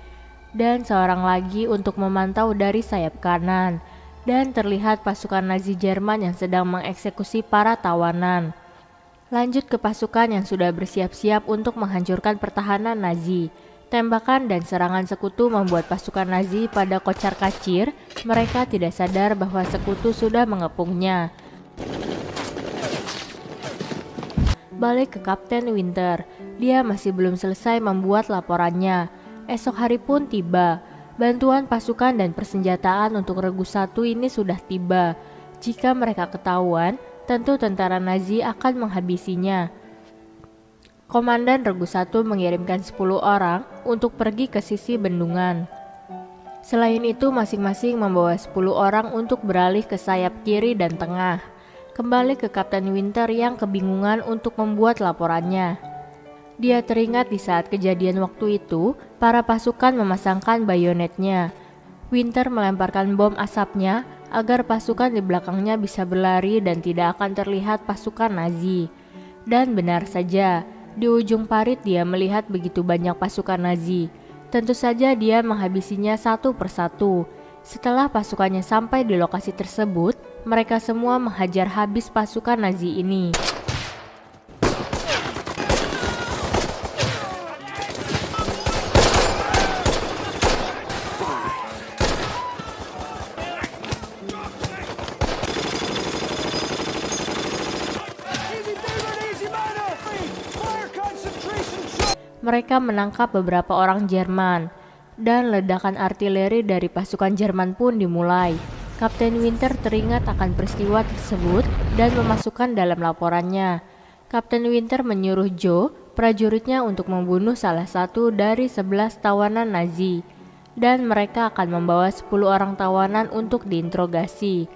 dan seorang lagi untuk memantau dari sayap kanan. Dan terlihat pasukan Nazi Jerman yang sedang mengeksekusi para tawanan. Lanjut ke pasukan yang sudah bersiap-siap untuk menghancurkan pertahanan Nazi. Tembakan dan serangan sekutu membuat pasukan Nazi pada kocar-kacir. Mereka tidak sadar bahwa sekutu sudah mengepungnya. Balik ke Kapten Winter. Dia masih belum selesai membuat laporannya. Esok hari pun tiba. Bantuan pasukan dan persenjataan untuk Regu 1 ini sudah tiba. Jika mereka ketahuan, tentu tentara Nazi akan menghabisinya. Komandan Regu 1 mengirimkan 10 orang untuk pergi ke sisi bendungan. Selain itu, masing-masing membawa 10 orang untuk beralih ke sayap kiri dan tengah. Kembali ke Kapten Winter yang kebingungan untuk membuat laporannya. Dia teringat di saat kejadian waktu itu, para pasukan memasangkan bayonetnya. Winter melemparkan bom asapnya agar pasukan di belakangnya bisa berlari dan tidak akan terlihat pasukan Nazi. Dan benar saja, di ujung parit dia melihat begitu banyak pasukan Nazi. Tentu saja dia menghabisinya satu persatu. Setelah pasukannya sampai di lokasi tersebut, mereka semua menghajar habis pasukan Nazi ini. Mereka menangkap beberapa orang Jerman, dan ledakan artileri dari pasukan Jerman pun dimulai. Kapten Winter teringat akan peristiwa tersebut dan memasukkan dalam laporannya. Kapten Winter menyuruh Joe, prajuritnya, untuk membunuh salah satu dari 11 tawanan Nazi, dan mereka akan membawa 10 orang tawanan untuk diinterogasi.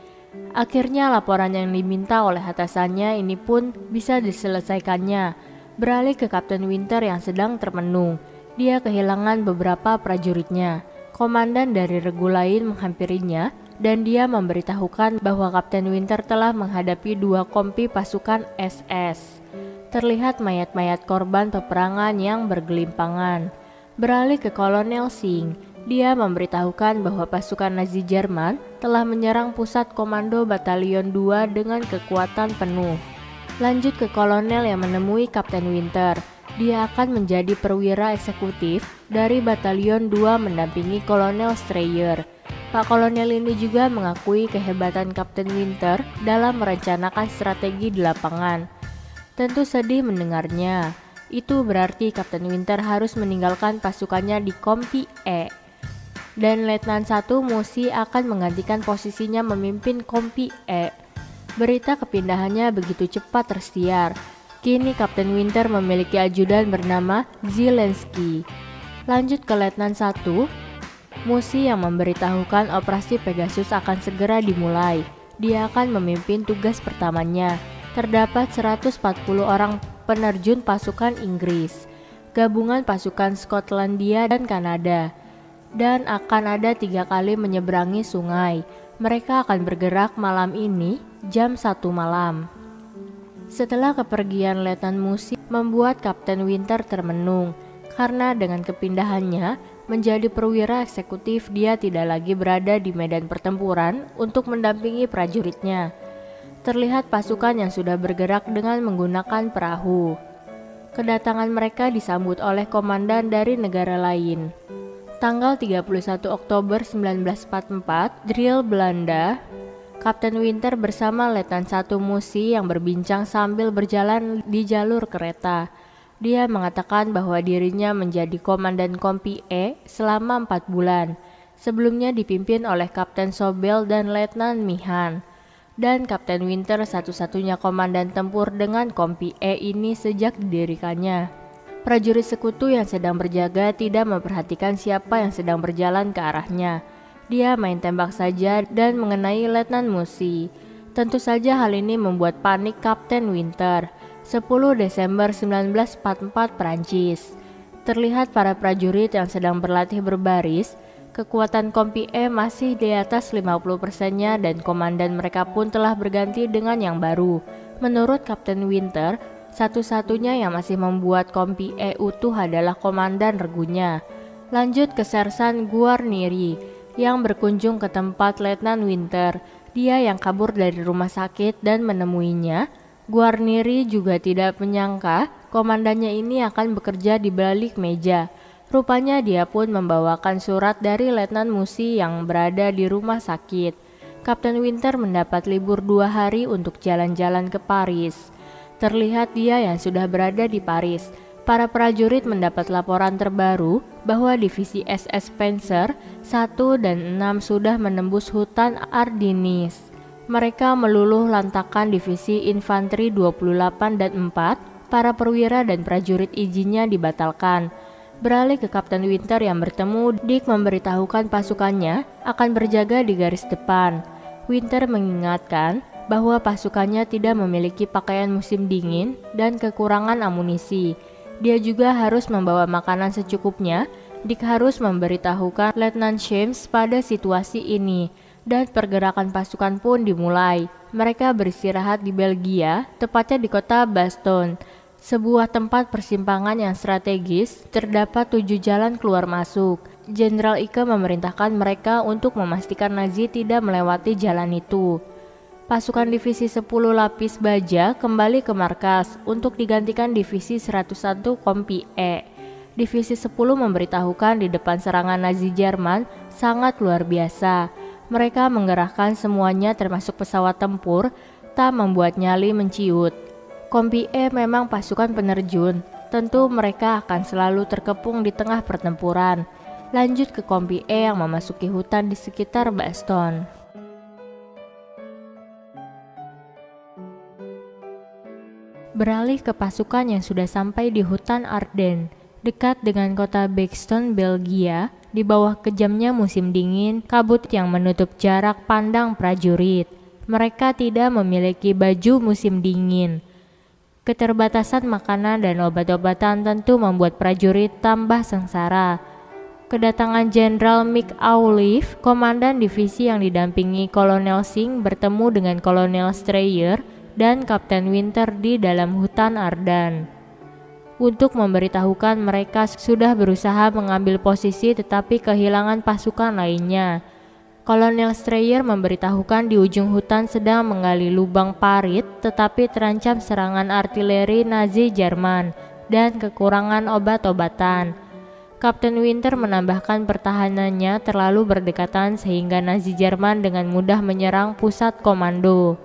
Akhirnya laporan yang diminta oleh atasannya ini pun bisa diselesaikannya. Beralih ke Kapten Winter yang sedang termenung. Dia kehilangan beberapa prajuritnya. Komandan dari regu lain menghampirinya dan dia memberitahukan bahwa Kapten Winter telah menghadapi 2 kompi pasukan SS. Terlihat mayat-mayat korban peperangan yang bergelimpangan. Beralih ke Kolonel Singh, dia memberitahukan bahwa pasukan Nazi Jerman telah menyerang pusat komando Batalion 2 dengan kekuatan penuh. Lanjut ke kolonel yang menemui Kapten Winter. Dia akan menjadi perwira eksekutif dari Batalion 2 mendampingi Kolonel Strayer. Pak Kolonel ini juga mengakui kehebatan Kapten Winter dalam merencanakan strategi di lapangan. Tentu sedih mendengarnya. Itu berarti Kapten Winter harus meninggalkan pasukannya di Kompi E. Dan Letnan 1 Musi akan menggantikan posisinya memimpin Kompi E. Berita kepindahannya begitu cepat tersiar. Kini Kapten Winter memiliki ajudan bernama Zelensky. Lanjut ke Letnan 1 Musi yang memberitahukan operasi Pegasus akan segera dimulai. Dia akan memimpin tugas pertamanya. Terdapat 140 orang penerjun pasukan Inggris, gabungan pasukan Skotlandia dan Kanada, dan akan ada 3 kali menyeberangi sungai. Mereka akan bergerak malam ini jam 1 malam. Setelah kepergian Letnan Musi membuat Kapten Winter termenung, karena dengan kepindahannya menjadi perwira eksekutif dia tidak lagi berada di medan pertempuran untuk mendampingi prajuritnya. Terlihat pasukan yang sudah bergerak dengan menggunakan perahu. Kedatangan mereka disambut oleh komandan dari negara lain. Tanggal 31 Oktober 1944, drill Belanda, Kapten Winter bersama Letnan 1 Musi yang berbincang sambil berjalan di jalur kereta. Dia mengatakan bahwa dirinya menjadi komandan Kompi E selama 4 bulan. Sebelumnya dipimpin oleh Kapten Sobel dan Letnan Mihan. Dan Kapten Winter satu-satunya komandan tempur dengan Kompi E ini sejak didirikannya. Prajurit sekutu yang sedang berjaga tidak memperhatikan siapa yang sedang berjalan ke arahnya. Dia main tembak saja dan mengenai Letnan Musi. Tentu saja hal ini membuat panik Kapten Winter. 10 Desember 1944 Prancis. Terlihat para prajurit yang sedang berlatih berbaris. Kekuatan Kompi E masih di atas 50%-nya dan komandan mereka pun telah berganti dengan yang baru. Menurut Kapten Winter, satu-satunya yang masih membuat Kompi E utuh adalah komandan regunya. Lanjut ke Sersan Guarnieri yang berkunjung ke tempat Letnan Winter. Dia yang kabur dari rumah sakit dan menemuinya. Guarnieri juga tidak menyangka komandannya ini akan bekerja di balik meja. Rupanya dia pun membawakan surat dari Letnan Musi yang berada di rumah sakit. Kapten Winter mendapat libur 2 hari untuk jalan-jalan ke Paris. Terlihat dia yang sudah berada di Paris. Para prajurit mendapat laporan terbaru bahwa divisi SS Panzer 1 dan 6 sudah menembus hutan Ardennes. Mereka meluluh lantakan divisi infanteri 28 dan 4, para perwira dan prajurit izinnya dibatalkan. Beralih ke Kapten Winter yang bertemu, Dick memberitahukan pasukannya akan berjaga di garis depan. Winter mengingatkan bahwa pasukannya tidak memiliki pakaian musim dingin dan kekurangan amunisi. Dia juga harus membawa makanan secukupnya. Dick harus memberitahukan Letnan James pada situasi ini. Dan pergerakan pasukan pun dimulai. Mereka beristirahat di Belgia, tepatnya di kota Bastogne, sebuah tempat persimpangan yang strategis. Terdapat 7 jalan keluar masuk. Jenderal Ike memerintahkan mereka untuk memastikan Nazi tidak melewati jalan itu. Pasukan divisi 10 lapis baja kembali ke markas untuk digantikan divisi 101 Kompi E. Divisi 10 memberitahukan di depan serangan Nazi Jerman sangat luar biasa. Mereka menggerahkan semuanya termasuk pesawat tempur, tak membuat nyali menciut. Kompi E memang pasukan penerjun, tentu mereka akan selalu terkepung di tengah pertempuran. Lanjut ke Kompi E yang memasuki hutan di sekitar Bastogne. Beralih ke pasukan yang sudah sampai di hutan Ardennes, dekat dengan kota Bastogne, Belgia. Di bawah kejamnya musim dingin, kabut yang menutup jarak pandang prajurit. Mereka tidak memiliki baju musim dingin. Keterbatasan makanan dan obat-obatan tentu membuat prajurit tambah sengsara. Kedatangan Jenderal Mick Auliffe, komandan divisi yang didampingi Kolonel Singh, bertemu dengan Kolonel Strayer dan Kapten Winter di dalam hutan Ardennes. Untuk memberitahukan mereka sudah berusaha mengambil posisi tetapi kehilangan pasukan lainnya. Kolonel Strayer memberitahukan di ujung hutan sedang menggali lubang parit tetapi terancam serangan artileri Nazi Jerman dan kekurangan obat-obatan. Kapten Winter menambahkan pertahanannya terlalu berdekatan sehingga Nazi Jerman dengan mudah menyerang pusat komando.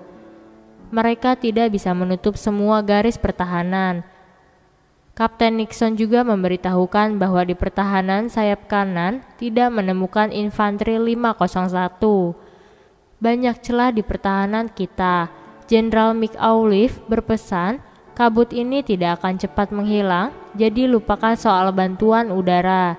Mereka tidak bisa menutup semua garis pertahanan. Kapten Nixon juga memberitahukan bahwa di pertahanan sayap kanan tidak menemukan infanteri 501. Banyak celah di pertahanan kita. Jenderal McAuliffe berpesan, kabut ini tidak akan cepat menghilang, jadi lupakan soal bantuan udara.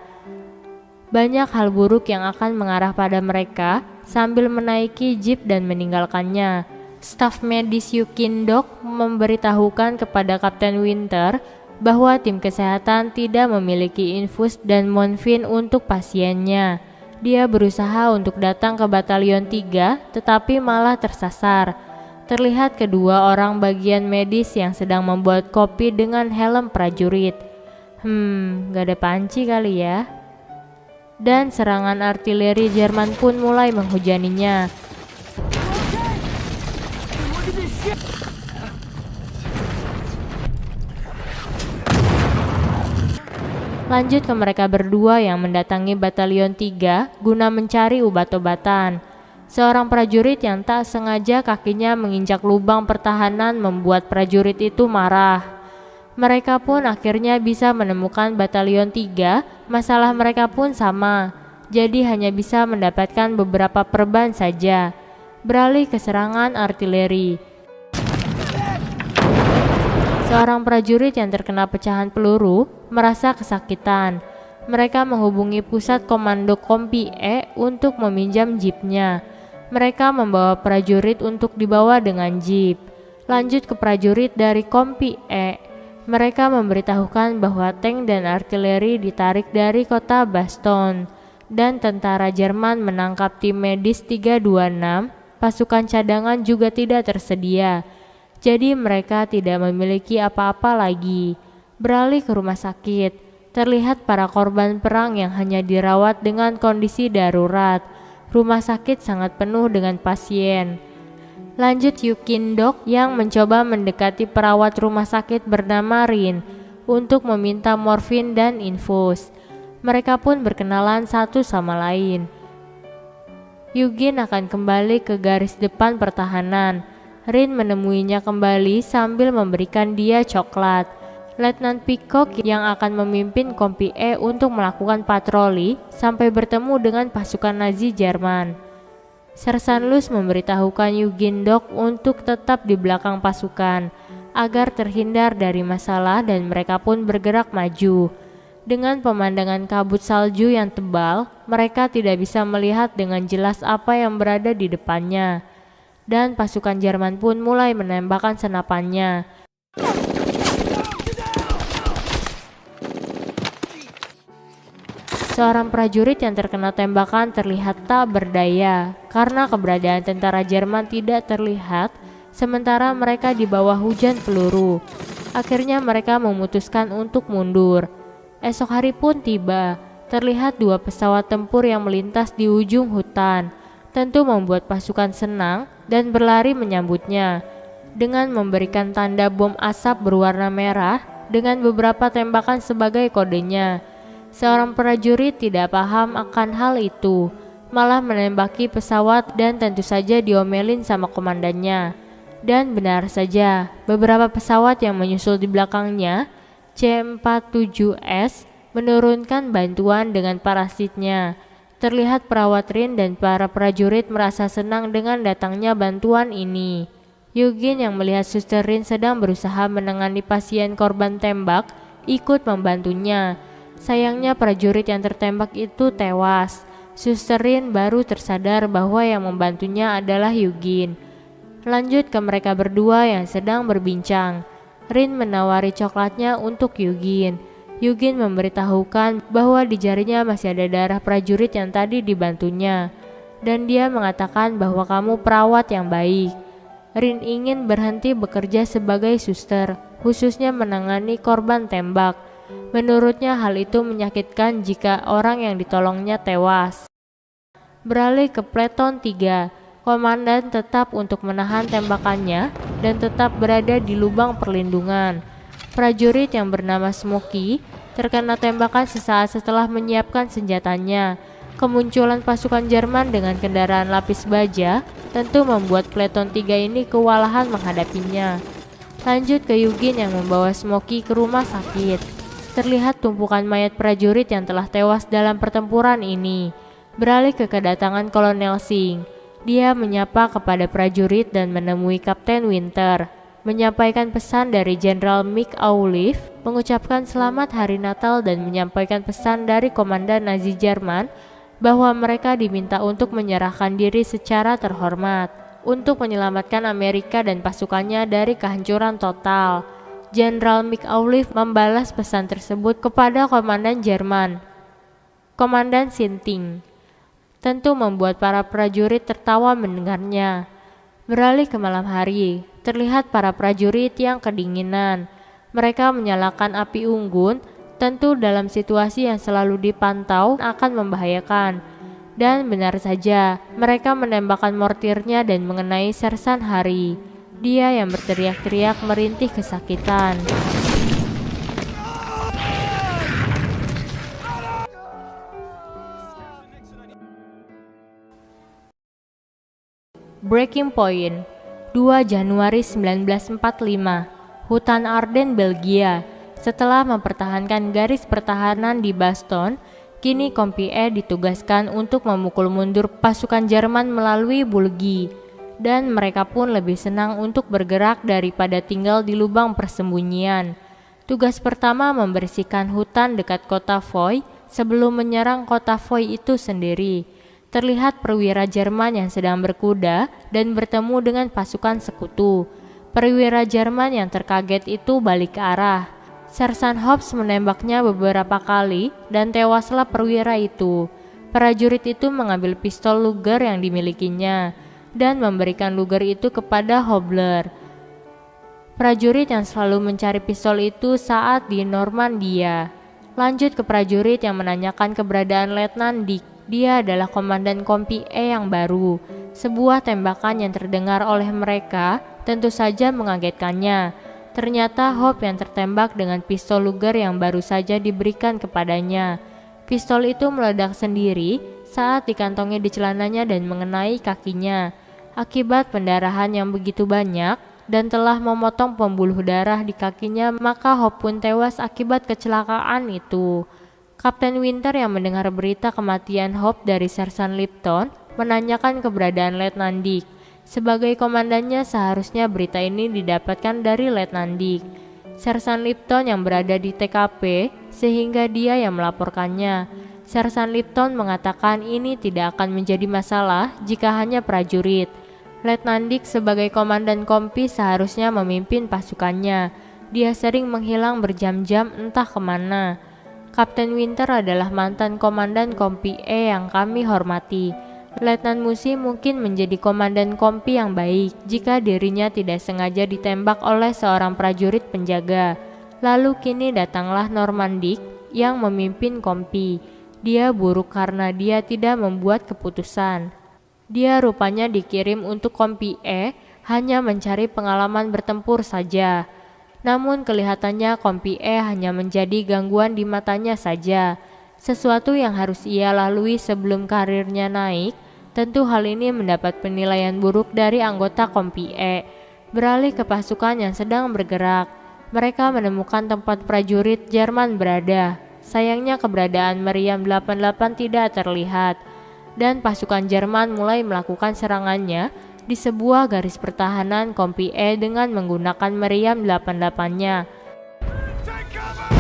Banyak hal buruk yang akan mengarah pada mereka sambil menaiki jeep dan meninggalkannya. Staf medis Yukindok memberitahukan kepada Kapten Winter bahwa tim kesehatan tidak memiliki infus dan morfin untuk pasiennya. Dia berusaha untuk datang ke Batalion 3 tetapi malah tersasar. Terlihat kedua orang bagian medis yang sedang membuat kopi dengan helm prajurit. Gak ada panci kali ya. Dan serangan artileri Jerman pun mulai menghujaninya. Lanjut ke mereka berdua yang mendatangi Batalion 3 guna mencari obat-obatan. Seorang prajurit yang tak sengaja kakinya menginjak lubang pertahanan membuat prajurit itu marah. Mereka pun akhirnya bisa menemukan Batalion 3, masalah mereka pun sama. Jadi hanya bisa mendapatkan beberapa perban saja. Beralih ke serangan artileri. Seorang prajurit yang terkena pecahan peluru merasa kesakitan. Mereka menghubungi pusat komando Kompi E untuk meminjam jeepnya. Mereka membawa prajurit untuk dibawa dengan jeep. Lanjut ke prajurit dari Kompi E. Mereka memberitahukan bahwa tank dan artileri ditarik dari kota Baston dan tentara Jerman menangkap tim medis 326. Pasukan cadangan juga tidak tersedia. Jadi mereka tidak memiliki apa-apa lagi. Beralih ke rumah sakit, terlihat para korban perang yang hanya dirawat dengan kondisi darurat. Rumah sakit sangat penuh dengan pasien. Lanjut Yukindok yang mencoba mendekati perawat rumah sakit bernama Rin untuk meminta morfin dan infus. Mereka pun berkenalan satu sama lain. Eugene akan kembali ke garis depan pertahanan. Rin menemuinya kembali sambil memberikan dia coklat. Letnan Peacock yang akan memimpin Kompi E untuk melakukan patroli sampai bertemu dengan pasukan Nazi Jerman. Sersan Luz memberitahukan Yukindok untuk tetap di belakang pasukan agar terhindar dari masalah dan mereka pun bergerak maju. Dengan pemandangan kabut salju yang tebal, mereka tidak bisa melihat dengan jelas apa yang berada di depannya. Dan pasukan Jerman pun mulai menembakkan senapannya. Seorang prajurit yang terkena tembakan terlihat tak berdaya karena keberadaan tentara Jerman tidak terlihat, sementara mereka di bawah hujan peluru. Akhirnya mereka memutuskan untuk mundur. Esok hari pun tiba, terlihat dua pesawat tempur yang melintas di ujung hutan. Tentu membuat pasukan senang dan berlari menyambutnya dengan memberikan tanda bom asap berwarna merah dengan beberapa tembakan sebagai kodenya. Seorang prajurit tidak paham akan hal itu, malah menembaki pesawat dan tentu saja diomelin sama komandannya. Dan benar saja, beberapa pesawat yang menyusul di belakangnya, C-47S, menurunkan bantuan dengan parasitnya. Terlihat perawat Rin dan para prajurit merasa senang dengan datangnya bantuan ini. Eugene yang melihat Suster Rin sedang berusaha menangani pasien korban tembak, ikut membantunya. Sayangnya prajurit yang tertembak itu tewas. Suster Rin baru tersadar bahwa yang membantunya adalah Eugene. Lanjut ke mereka berdua yang sedang berbincang. Rin menawari coklatnya untuk Eugene. Eugene memberitahukan bahwa di jarinya masih ada darah prajurit yang tadi dibantunya. Dan dia mengatakan bahwa kamu perawat yang baik. Rin ingin berhenti bekerja sebagai suster, khususnya menangani korban tembak. Menurutnya hal itu menyakitkan jika orang yang ditolongnya tewas. Beralih ke Pleton 3, komandan tetap untuk menahan tembakannya dan tetap berada di lubang perlindungan. Prajurit yang bernama Smokey terkena tembakan sesaat setelah menyiapkan senjatanya. Kemunculan pasukan Jerman dengan kendaraan lapis baja tentu membuat Peleton 3 ini kewalahan menghadapinya. Lanjut ke Eugene yang membawa Smokey ke rumah sakit. Terlihat tumpukan mayat prajurit yang telah tewas dalam pertempuran ini. Beralih ke kedatangan Kolonel Singh. Dia menyapa kepada prajurit dan menemui Kapten Winter, menyampaikan pesan dari Jenderal Mick Auliffe, mengucapkan selamat hari Natal dan menyampaikan pesan dari Komandan Nazi Jerman bahwa mereka diminta untuk menyerahkan diri secara terhormat untuk menyelamatkan Amerika dan pasukannya dari kehancuran total. Jenderal Mick Auliffe membalas pesan tersebut kepada Komandan Jerman, Komandan Sinting. Tentu membuat para prajurit tertawa mendengarnya. Beralih ke malam hari, terlihat para prajurit yang kedinginan. Mereka menyalakan api unggun, tentu dalam situasi yang selalu dipantau akan membahayakan. Dan benar saja, mereka menembakkan mortirnya dan mengenai Sersan Harry. Dia yang berteriak-teriak merintih kesakitan. Breaking Point, 2 Januari 1945, Hutan Ardennes, Belgia. Setelah mempertahankan garis pertahanan di Bastogne, kini Kompi E ditugaskan untuk memukul mundur pasukan Jerman melalui Bulgi, dan mereka pun lebih senang untuk bergerak daripada tinggal di lubang persembunyian. Tugas pertama membersihkan hutan dekat kota Foy sebelum menyerang kota Foy itu sendiri. Terlihat perwira Jerman yang sedang berkuda dan bertemu dengan pasukan sekutu. Perwira Jerman yang terkaget itu balik ke arah. Sersan Hobbs menembaknya beberapa kali dan tewaslah perwira itu. Prajurit itu mengambil pistol Luger yang dimilikinya dan memberikan Luger itu kepada Hobler, prajurit yang selalu mencari pistol itu saat di Normandia. Lanjut ke prajurit yang menanyakan keberadaan Letnan Dick. Dia adalah komandan Kompi E yang baru. Sebuah tembakan yang terdengar oleh mereka tentu saja mengagetkannya. Ternyata Hope yang tertembak dengan pistol Luger yang baru saja diberikan kepadanya. Pistol itu meledak sendiri saat dikantongi di celananya dan mengenai kakinya. Akibat pendarahan yang begitu banyak dan telah memotong pembuluh darah di kakinya, maka Hope pun tewas akibat kecelakaan itu. Kapten Winter yang mendengar berita kematian Hope dari Sersan Lipton menanyakan keberadaan Letnan Dick. Sebagai komandannya seharusnya berita ini didapatkan dari Letnan Dick. Sersan Lipton yang berada di TKP sehingga dia yang melaporkannya. Sersan Lipton mengatakan ini tidak akan menjadi masalah jika hanya prajurit. Letnan Dick sebagai komandan Kompi seharusnya memimpin pasukannya. Dia sering menghilang berjam-jam entah kemana. Kapten Winter adalah mantan komandan Kompi E yang kami hormati. Letnan Musi mungkin menjadi komandan Kompi yang baik jika dirinya tidak sengaja ditembak oleh seorang prajurit penjaga. Lalu kini datanglah Norman Dick yang memimpin Kompi. Dia buruk karena dia tidak membuat keputusan. Dia rupanya dikirim untuk Kompi E hanya mencari pengalaman bertempur saja. Namun kelihatannya Kompi E hanya menjadi gangguan di matanya saja. Sesuatu yang harus ia lalui sebelum karirnya naik. Tentu hal ini mendapat penilaian buruk dari anggota Kompi E. Beralih ke pasukan yang sedang bergerak. Mereka menemukan tempat prajurit Jerman berada. Sayangnya keberadaan Meriam 88 tidak terlihat. Dan pasukan Jerman mulai melakukan serangannya di sebuah garis pertahanan Kompi E dengan menggunakan Meriam 88-nya. Take cover!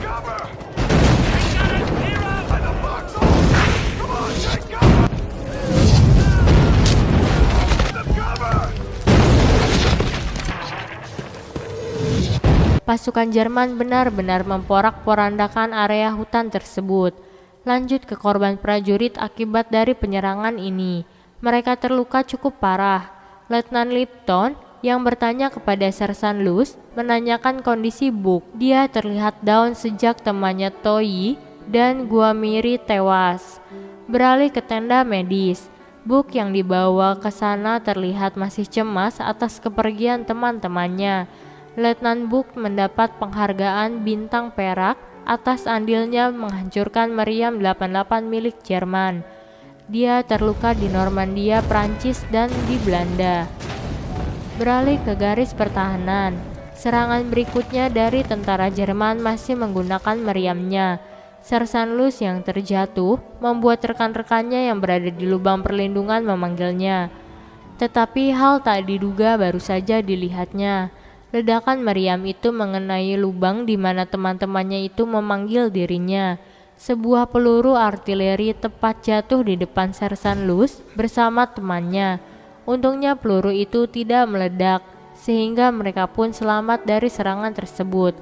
Cover! Hero! By the box! Come on, take cover! The cover! Pasukan Jerman benar-benar memporak-porandakan area hutan tersebut. Lanjut ke korban prajurit akibat dari penyerangan ini. Mereka terluka cukup parah. Letnan Lipton yang bertanya kepada Sersan Luz menanyakan kondisi Book. Dia terlihat down sejak temannya Toyi dan Guamiri tewas. Beralih ke tenda medis. Book yang dibawa ke sana terlihat masih cemas atas kepergian teman-temannya. Letnan Book mendapat penghargaan bintang perak atas andilnya menghancurkan Meriam 88 milik Jerman. Dia terluka di Normandia, Prancis, dan di Belanda. Beralih ke garis pertahanan, serangan berikutnya dari tentara Jerman masih menggunakan meriamnya. Sersan Luz yang terjatuh membuat rekan-rekannya yang berada di lubang perlindungan memanggilnya. Tetapi hal tak diduga baru saja dilihatnya. Ledakan meriam itu mengenai lubang di mana teman-temannya itu memanggil dirinya. Sebuah peluru artileri tepat jatuh di depan Sersan Luz bersama temannya. Untungnya peluru itu tidak meledak, sehingga mereka pun selamat dari serangan tersebut.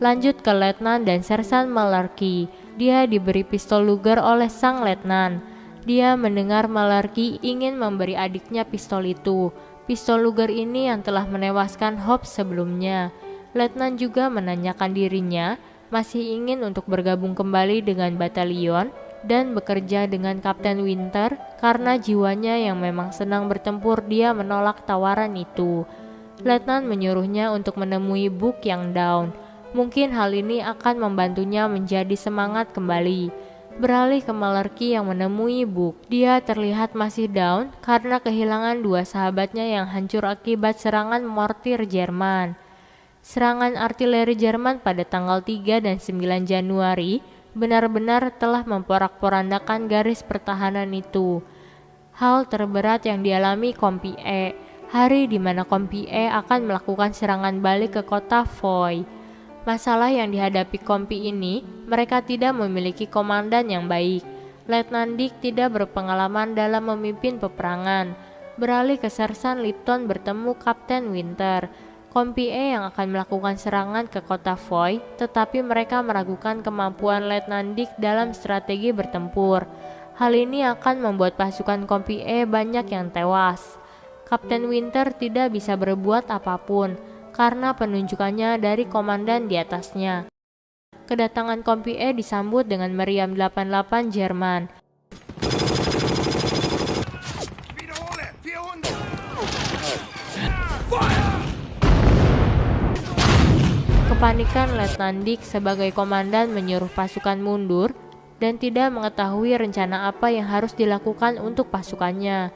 Lanjut ke Letnan dan Sersan Malarkey. Dia diberi pistol Luger oleh sang letnan. Dia mendengar Malarkey ingin memberi adiknya pistol itu. Pistol Luger ini yang telah menewaskan Hobbs sebelumnya. Letnan juga menanyakan dirinya masih ingin untuk bergabung kembali dengan batalion dan bekerja dengan Kapten Winter karena jiwanya yang memang senang bertempur. Dia menolak tawaran itu. Letnan menyuruhnya untuk menemui Book yang down. Mungkin hal ini akan membantunya menjadi semangat kembali. Beralih ke Malarkey yang menemui Book. Dia terlihat masih down karena kehilangan dua sahabatnya yang hancur akibat serangan mortir Jerman. Serangan artileri Jerman pada tanggal 3 dan 9 Januari benar-benar telah memporak-porandakan garis pertahanan itu. Hal terberat yang dialami Kompi E, hari di mana Kompi E akan melakukan serangan balik ke kota Foy. Masalah yang dihadapi Kompi ini, mereka tidak memiliki komandan yang baik. Letnan Dick tidak berpengalaman dalam memimpin peperangan. Beralih ke Sersan Lipton bertemu Kapten Winter. Kompi E yang akan melakukan serangan ke kota Foy, tetapi mereka meragukan kemampuan Letnan Dick dalam strategi bertempur. Hal ini akan membuat pasukan Kompi E banyak yang tewas. Kapten Winter tidak bisa berbuat apapun karena penunjukannya dari komandan di atasnya. Kedatangan Kompi E disambut dengan meriam 88 Jerman. Kepanikan Letnan Dick sebagai komandan menyuruh pasukan mundur dan tidak mengetahui rencana apa yang harus dilakukan untuk pasukannya.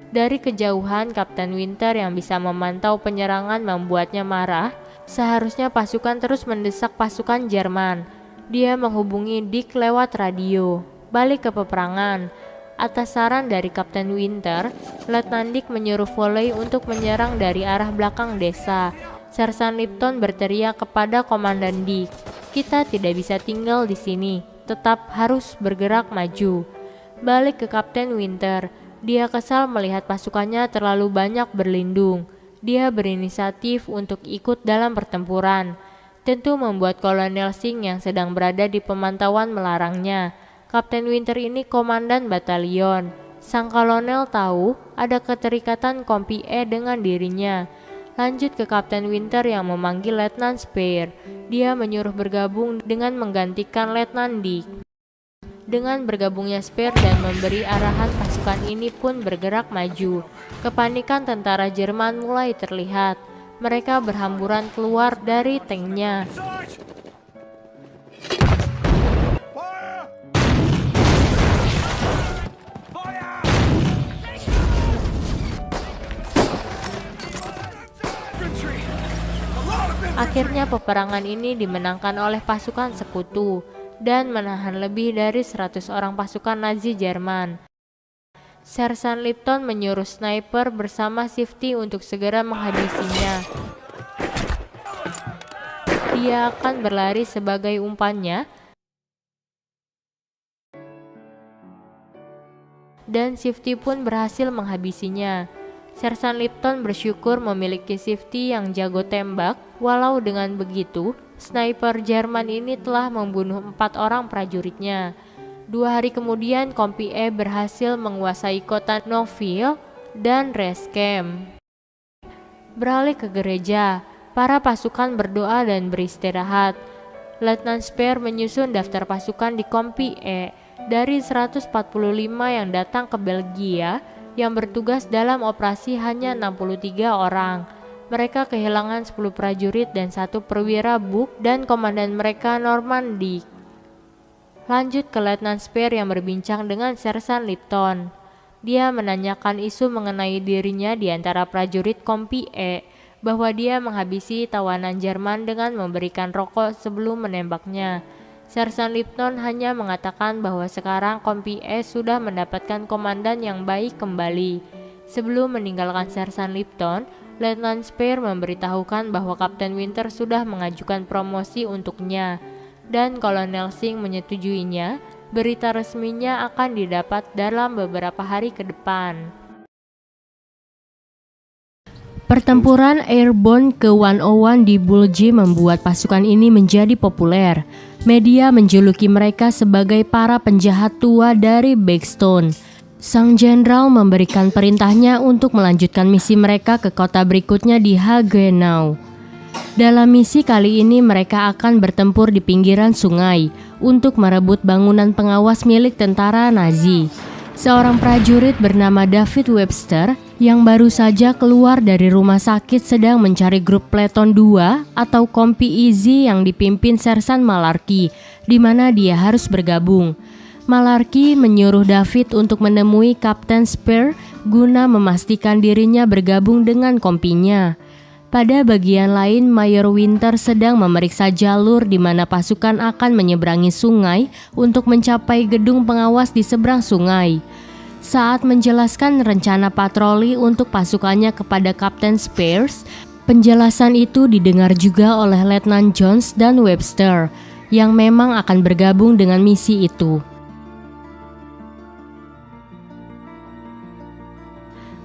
Dari kejauhan, Kapten Winter yang bisa memantau penyerangan membuatnya marah. Seharusnya pasukan terus mendesak pasukan Jerman. Dia menghubungi Dick lewat radio. Balik ke peperangan. Atas saran dari Kapten Winter, Letnan Dick menyuruh volley untuk menyerang dari arah belakang desa. Sersan Lipton berteriak kepada Komandan Dick, "Kita tidak bisa tinggal di sini, tetap harus bergerak maju." Balik ke Kapten Winter. Dia kesal melihat pasukannya terlalu banyak berlindung. Dia berinisiatif untuk ikut dalam pertempuran. Tentu membuat Kolonel Singh yang sedang berada di pemantauan melarangnya. Kapten Winter ini komandan batalion. Sang kolonel tahu ada keterikatan Kompi E dengan dirinya. Lanjut ke Kapten Winter yang memanggil Letnan Spear. Dia menyuruh bergabung dengan menggantikan Letnan Dick. Dengan bergabungnya Spear dan memberi arahan, pasukan ini pun bergerak maju. Kepanikan tentara Jerman mulai terlihat. Mereka berhamburan keluar dari tanknya. Akhirnya peperangan ini dimenangkan oleh pasukan sekutu dan menahan lebih dari 100 orang pasukan Nazi Jerman. Sersan Lipton menyuruh sniper bersama Sifty untuk segera menghabisinya. Dia akan berlari sebagai umpannya, dan Sifty pun berhasil menghabisinya. Sersan Lipton bersyukur memiliki Sifty yang jago tembak. Walau dengan begitu, sniper Jerman ini telah membunuh 4 orang prajuritnya. 2 hari kemudian, Kompi E berhasil menguasai kota Noville dan Rescam. Beralih ke gereja, para pasukan berdoa dan beristirahat. Letnan Spear menyusun daftar pasukan di Kompi E. Dari 145 yang datang ke Belgia, yang bertugas dalam operasi hanya 63 orang. Mereka kehilangan 10 prajurit dan 1 perwira Buk dan komandan mereka Norman Dick. Lanjut ke Letnan Spear yang berbincang dengan Sersan Lipton. Dia menanyakan isu mengenai dirinya di antara prajurit Kompi E, bahwa dia menghabisi tawanan Jerman dengan memberikan rokok sebelum menembaknya. Sersan Lipton hanya mengatakan bahwa sekarang Kompi E sudah mendapatkan komandan yang baik kembali. Sebelum meninggalkan Sersan Lipton, Letnan Spear memberitahukan bahwa Kapten Winter sudah mengajukan promosi untuknya, dan Kolonel Singh menyetujuinya. Berita resminya akan didapat dalam beberapa hari ke depan. Pertempuran Airborne ke-101 di Bulge membuat pasukan ini menjadi populer. Media menjuluki mereka sebagai para penjahat tua dari Backstone. Sang jenderal memberikan perintahnya untuk melanjutkan misi mereka ke kota berikutnya di Haguenau. Dalam misi kali ini mereka akan bertempur di pinggiran sungai untuk merebut bangunan pengawas milik tentara Nazi. Seorang prajurit bernama David Webster yang baru saja keluar dari rumah sakit sedang mencari grup Pleton 2 atau Kompi Easy yang dipimpin Sersan Malarkey, di mana dia harus bergabung. Malarkey menyuruh David untuk menemui Kapten Spear guna memastikan dirinya bergabung dengan kompinya. Pada bagian lain, Mayor Winter sedang memeriksa jalur di mana pasukan akan menyeberangi sungai untuk mencapai gedung pengawas di seberang sungai. Saat menjelaskan rencana patroli untuk pasukannya kepada Kapten Spears, penjelasan itu didengar juga oleh Letnan Jones dan Webster, yang memang akan bergabung dengan misi itu.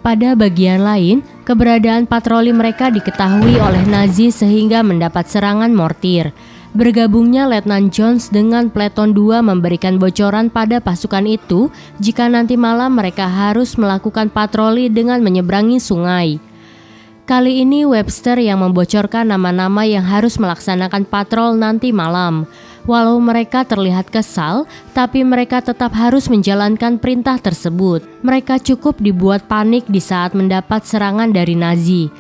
Pada bagian lain, keberadaan patroli mereka diketahui oleh Nazi sehingga mendapat serangan mortir. Bergabungnya Letnan Jones dengan Pleton 2 memberikan bocoran pada pasukan itu jika nanti malam mereka harus melakukan patroli dengan menyeberangi sungai. Kali ini Webster yang membocorkan nama-nama yang harus melaksanakan patrol nanti malam. Walau mereka terlihat kesal, tapi mereka tetap harus menjalankan perintah tersebut. Mereka cukup dibuat panik di saat mendapat serangan dari Nazi.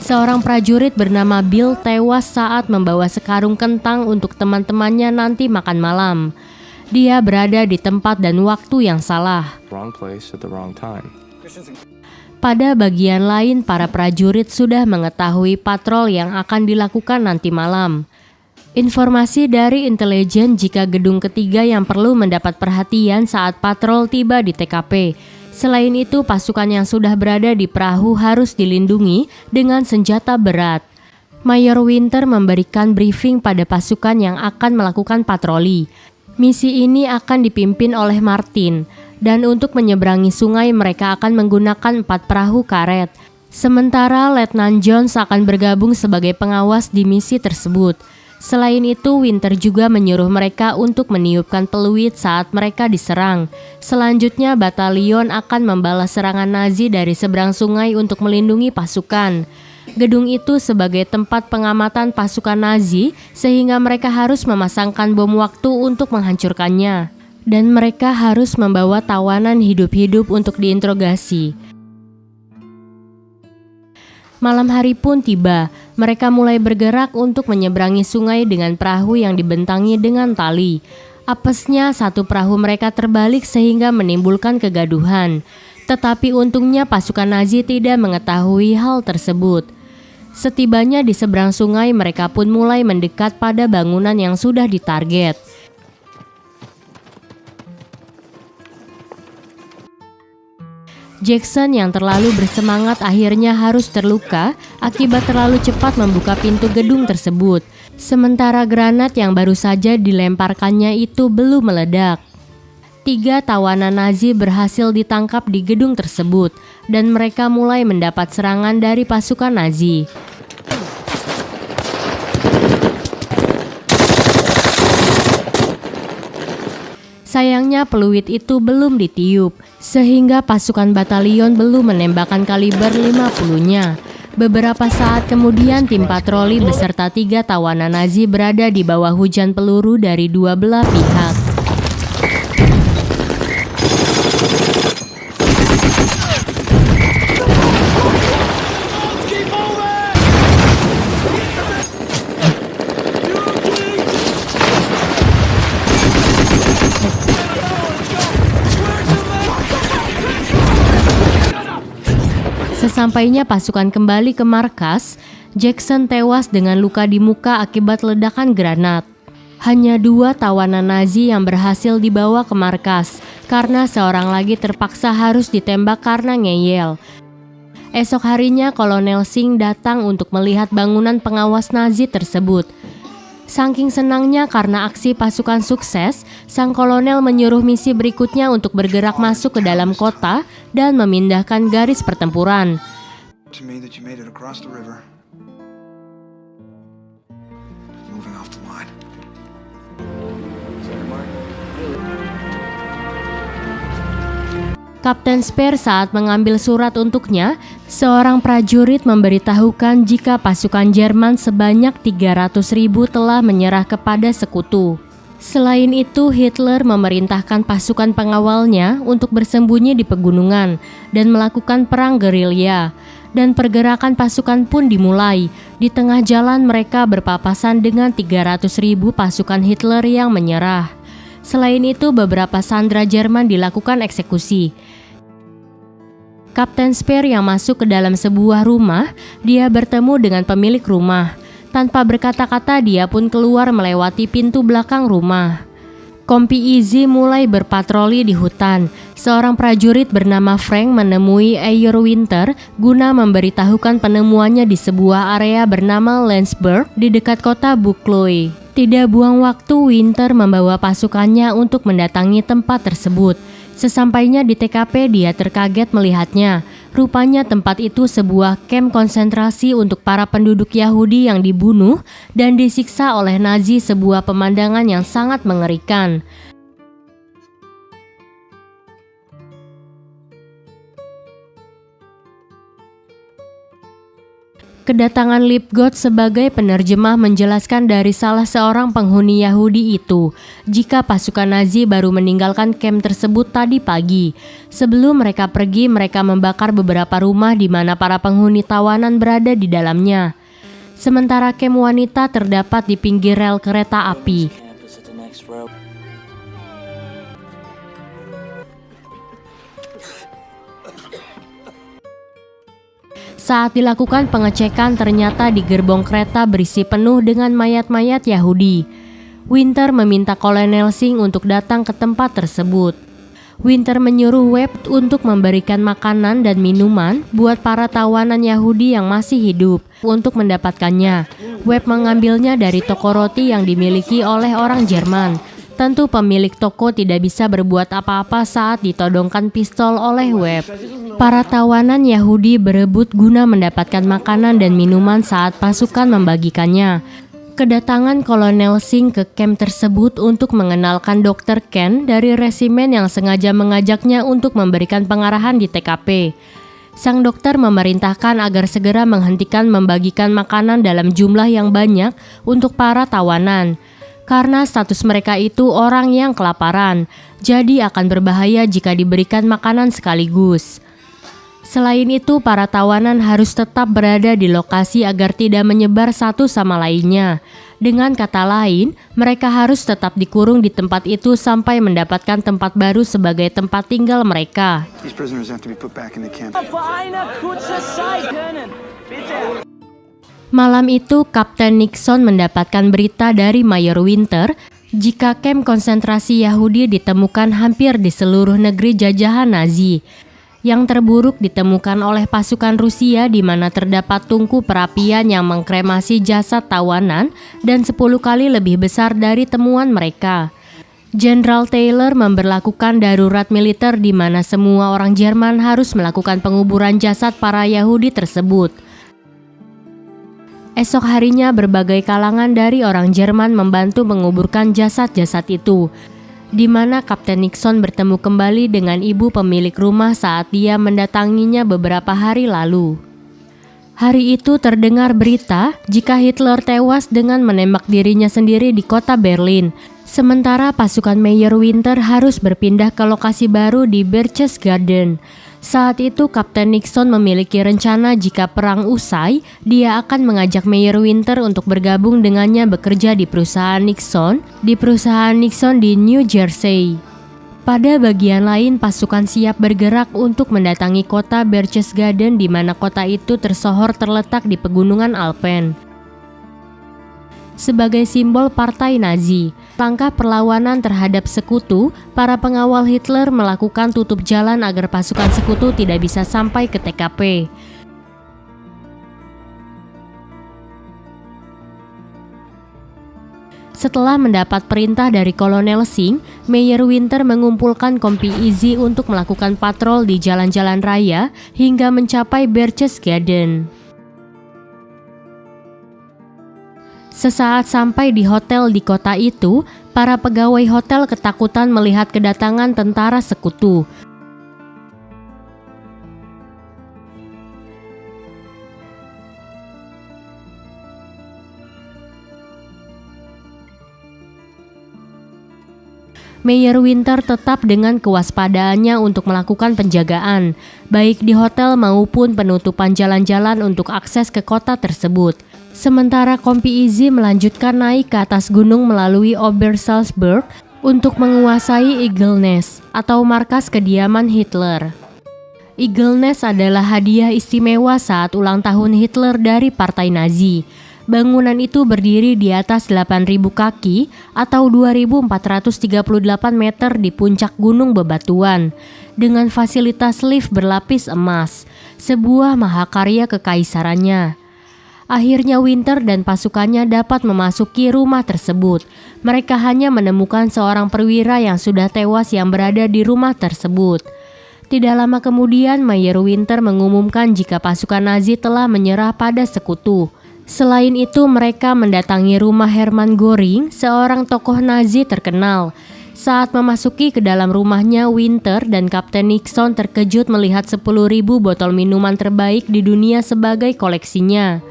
Seorang prajurit bernama Bill tewas saat membawa sekarung kentang untuk teman-temannya nanti makan malam. Dia berada di tempat dan waktu yang salah. Wrong place at the wrong time. Pada bagian lain, para prajurit sudah mengetahui patrol yang akan dilakukan nanti malam. Informasi dari intelijen jika gedung ketiga yang perlu mendapat perhatian saat patrol tiba di TKP. Selain itu, pasukan yang sudah berada di perahu harus dilindungi dengan senjata berat. Mayor Winter memberikan briefing pada pasukan yang akan melakukan patroli. Misi ini akan dipimpin oleh Martin, dan untuk menyeberangi sungai mereka akan menggunakan 4 perahu karet. Sementara Letnan Jones akan bergabung sebagai pengawas di misi tersebut. Selain itu, Winter juga menyuruh mereka untuk meniupkan peluit saat mereka diserang. Selanjutnya, batalion akan membalas serangan Nazi dari seberang sungai untuk melindungi pasukan. Gedung itu sebagai tempat pengamatan pasukan Nazi, sehingga mereka harus memasangkan bom waktu untuk menghancurkannya. Dan mereka harus membawa tawanan hidup-hidup untuk diinterogasi. Malam hari pun tiba, mereka mulai bergerak untuk menyeberangi sungai dengan perahu yang dibentangi dengan tali. Apesnya, satu perahu mereka terbalik sehingga menimbulkan kegaduhan. Tetapi untungnya pasukan Nazi tidak mengetahui hal tersebut. Setibanya di seberang sungai, mereka pun mulai mendekat pada bangunan yang sudah ditarget. Jackson yang terlalu bersemangat akhirnya harus terluka akibat terlalu cepat membuka pintu gedung tersebut. Sementara granat yang baru saja dilemparkannya itu belum meledak. 3 tawanan Nazi berhasil ditangkap di gedung tersebut dan mereka mulai mendapat serangan dari pasukan Nazi. Sayangnya peluit itu belum ditiup, sehingga pasukan batalion belum menembakkan kaliber 50-nya. Beberapa saat kemudian tim patroli beserta 3 tawanan Nazi berada di bawah hujan peluru dari 2 belah pihak. Sesampainya pasukan kembali ke markas, Jackson tewas dengan luka di muka akibat ledakan granat. Hanya 2 tawanan Nazi yang berhasil dibawa ke markas, karena seorang lagi terpaksa harus ditembak karena ngeyel. Esok harinya Kolonel Singh datang untuk melihat bangunan pengawas Nazi tersebut. Saking senangnya karena aksi pasukan sukses, sang kolonel menyuruh misi berikutnya untuk bergerak masuk ke dalam kota dan memindahkan garis pertempuran. To me that you made it across the river. Moving off the line. Kapten Speer saat mengambil surat untuknya, seorang prajurit memberitahukan jika pasukan Jerman sebanyak 300.000 telah menyerah kepada sekutu. Selain itu, Hitler memerintahkan pasukan pengawalnya untuk bersembunyi di pegunungan dan melakukan perang gerilya. Dan pergerakan pasukan pun dimulai. Di tengah jalan mereka berpapasan dengan 300.000 pasukan Hitler yang menyerah. Selain itu, beberapa sandera Jerman dilakukan eksekusi. Kapten Speer yang masuk ke dalam sebuah rumah, dia bertemu dengan pemilik rumah. Tanpa berkata-kata, dia pun keluar melewati pintu belakang rumah. Kompi Easy mulai berpatroli di hutan. Seorang prajurit bernama Frank menemui Ayer Winter guna memberitahukan penemuannya di sebuah area bernama Landsberg di dekat kota Buchloe. Tidak buang waktu, Winter membawa pasukannya untuk mendatangi tempat tersebut. Sesampainya di TKP, dia terkaget melihatnya. Rupanya tempat itu sebuah kamp konsentrasi untuk para penduduk Yahudi yang dibunuh dan disiksa oleh Nazi, sebuah pemandangan yang sangat mengerikan. Kedatangan Lipgott sebagai penerjemah menjelaskan dari salah seorang penghuni Yahudi itu jika pasukan Nazi baru meninggalkan kamp tersebut tadi pagi. Sebelum mereka pergi, mereka membakar beberapa rumah di mana para penghuni tawanan berada di dalamnya. Sementara kamp wanita terdapat di pinggir rel kereta api. Saat dilakukan pengecekan, ternyata di gerbong kereta berisi penuh dengan mayat-mayat Yahudi. Winter meminta Kolonel Singh untuk datang ke tempat tersebut. Winter menyuruh Webb untuk memberikan makanan dan minuman buat para tawanan Yahudi yang masih hidup. Untuk mendapatkannya, Webb mengambilnya dari toko roti yang dimiliki oleh orang Jerman. Tentu pemilik toko tidak bisa berbuat apa-apa saat ditodongkan pistol oleh Webb. Para tawanan Yahudi berebut guna mendapatkan makanan dan minuman saat pasukan membagikannya. Kedatangan Kolonel Singh ke kamp tersebut untuk mengenalkan Dr. Ken dari resimen yang sengaja mengajaknya untuk memberikan pengarahan di TKP. Sang dokter memerintahkan agar segera menghentikan membagikan makanan dalam jumlah yang banyak untuk para tawanan. Karena status mereka itu orang yang kelaparan, jadi akan berbahaya jika diberikan makanan sekaligus. Selain itu, para tawanan harus tetap berada di lokasi agar tidak menyebar satu sama lainnya. Dengan kata lain, mereka harus tetap dikurung di tempat itu sampai mendapatkan tempat baru sebagai tempat tinggal mereka. These prisoners have to be put back in the camp. Malam itu, Kapten Nixon mendapatkan berita dari Mayor Winter jika kamp konsentrasi Yahudi ditemukan hampir di seluruh negeri jajahan Nazi. Yang terburuk ditemukan oleh pasukan Rusia di mana terdapat tungku perapian yang mengkremasi jasad tawanan dan 10 kali lebih besar dari temuan mereka. Jenderal Taylor memberlakukan darurat militer di mana semua orang Jerman harus melakukan penguburan jasad para Yahudi tersebut. Esok harinya berbagai kalangan dari orang Jerman membantu menguburkan jasad-jasad itu, di mana Kapten Nixon bertemu kembali dengan ibu pemilik rumah saat dia mendatanginya beberapa hari lalu. Hari itu terdengar berita jika Hitler tewas dengan menembak dirinya sendiri di kota Berlin, sementara pasukan Mayor Winter harus berpindah ke lokasi baru di Berchtesgaden. Saat itu Kapten Nixon memiliki rencana jika perang usai, dia akan mengajak Mayor Winter untuk bergabung dengannya bekerja di perusahaan Nixon di New Jersey. Pada bagian lain, pasukan siap bergerak untuk mendatangi kota Berchtesgaden di mana kota itu tersohor terletak di pegunungan Alpen. Sebagai simbol partai Nazi, langkah perlawanan terhadap sekutu, para pengawal Hitler melakukan tutup jalan agar pasukan sekutu tidak bisa sampai ke TKP. Setelah mendapat perintah dari Kolonel Singh, Meyerwinter mengumpulkan Kompi Easy untuk melakukan patrol di jalan-jalan raya hingga mencapai Berchtesgaden. Sesaat sampai di hotel di kota itu, para pegawai hotel ketakutan melihat kedatangan tentara sekutu. Meyerwinter tetap dengan kewaspadaannya untuk melakukan penjagaan, baik di hotel maupun penutupan jalan-jalan untuk akses ke kota tersebut. Sementara Kompi Easy melanjutkan naik ke atas gunung melalui Obersalzberg untuk menguasai Eagle Nest atau markas kediaman Hitler. Eagle Nest adalah hadiah istimewa saat ulang tahun Hitler dari Partai Nazi. Bangunan itu berdiri di atas 8.000 kaki atau 2.438 meter di puncak gunung bebatuan dengan fasilitas lift berlapis emas, sebuah mahakarya kekaisarannya. Akhirnya Winter dan pasukannya dapat memasuki rumah tersebut. Mereka hanya menemukan seorang perwira yang sudah tewas yang berada di rumah tersebut. Tidak lama kemudian Meyerwinter mengumumkan jika pasukan Nazi telah menyerah pada sekutu. Selain itu, mereka mendatangi rumah Hermann Göring, seorang tokoh Nazi terkenal. Saat memasuki ke dalam rumahnya, Winter dan Kapten Nixon terkejut melihat 10.000 botol minuman terbaik di dunia sebagai koleksinya.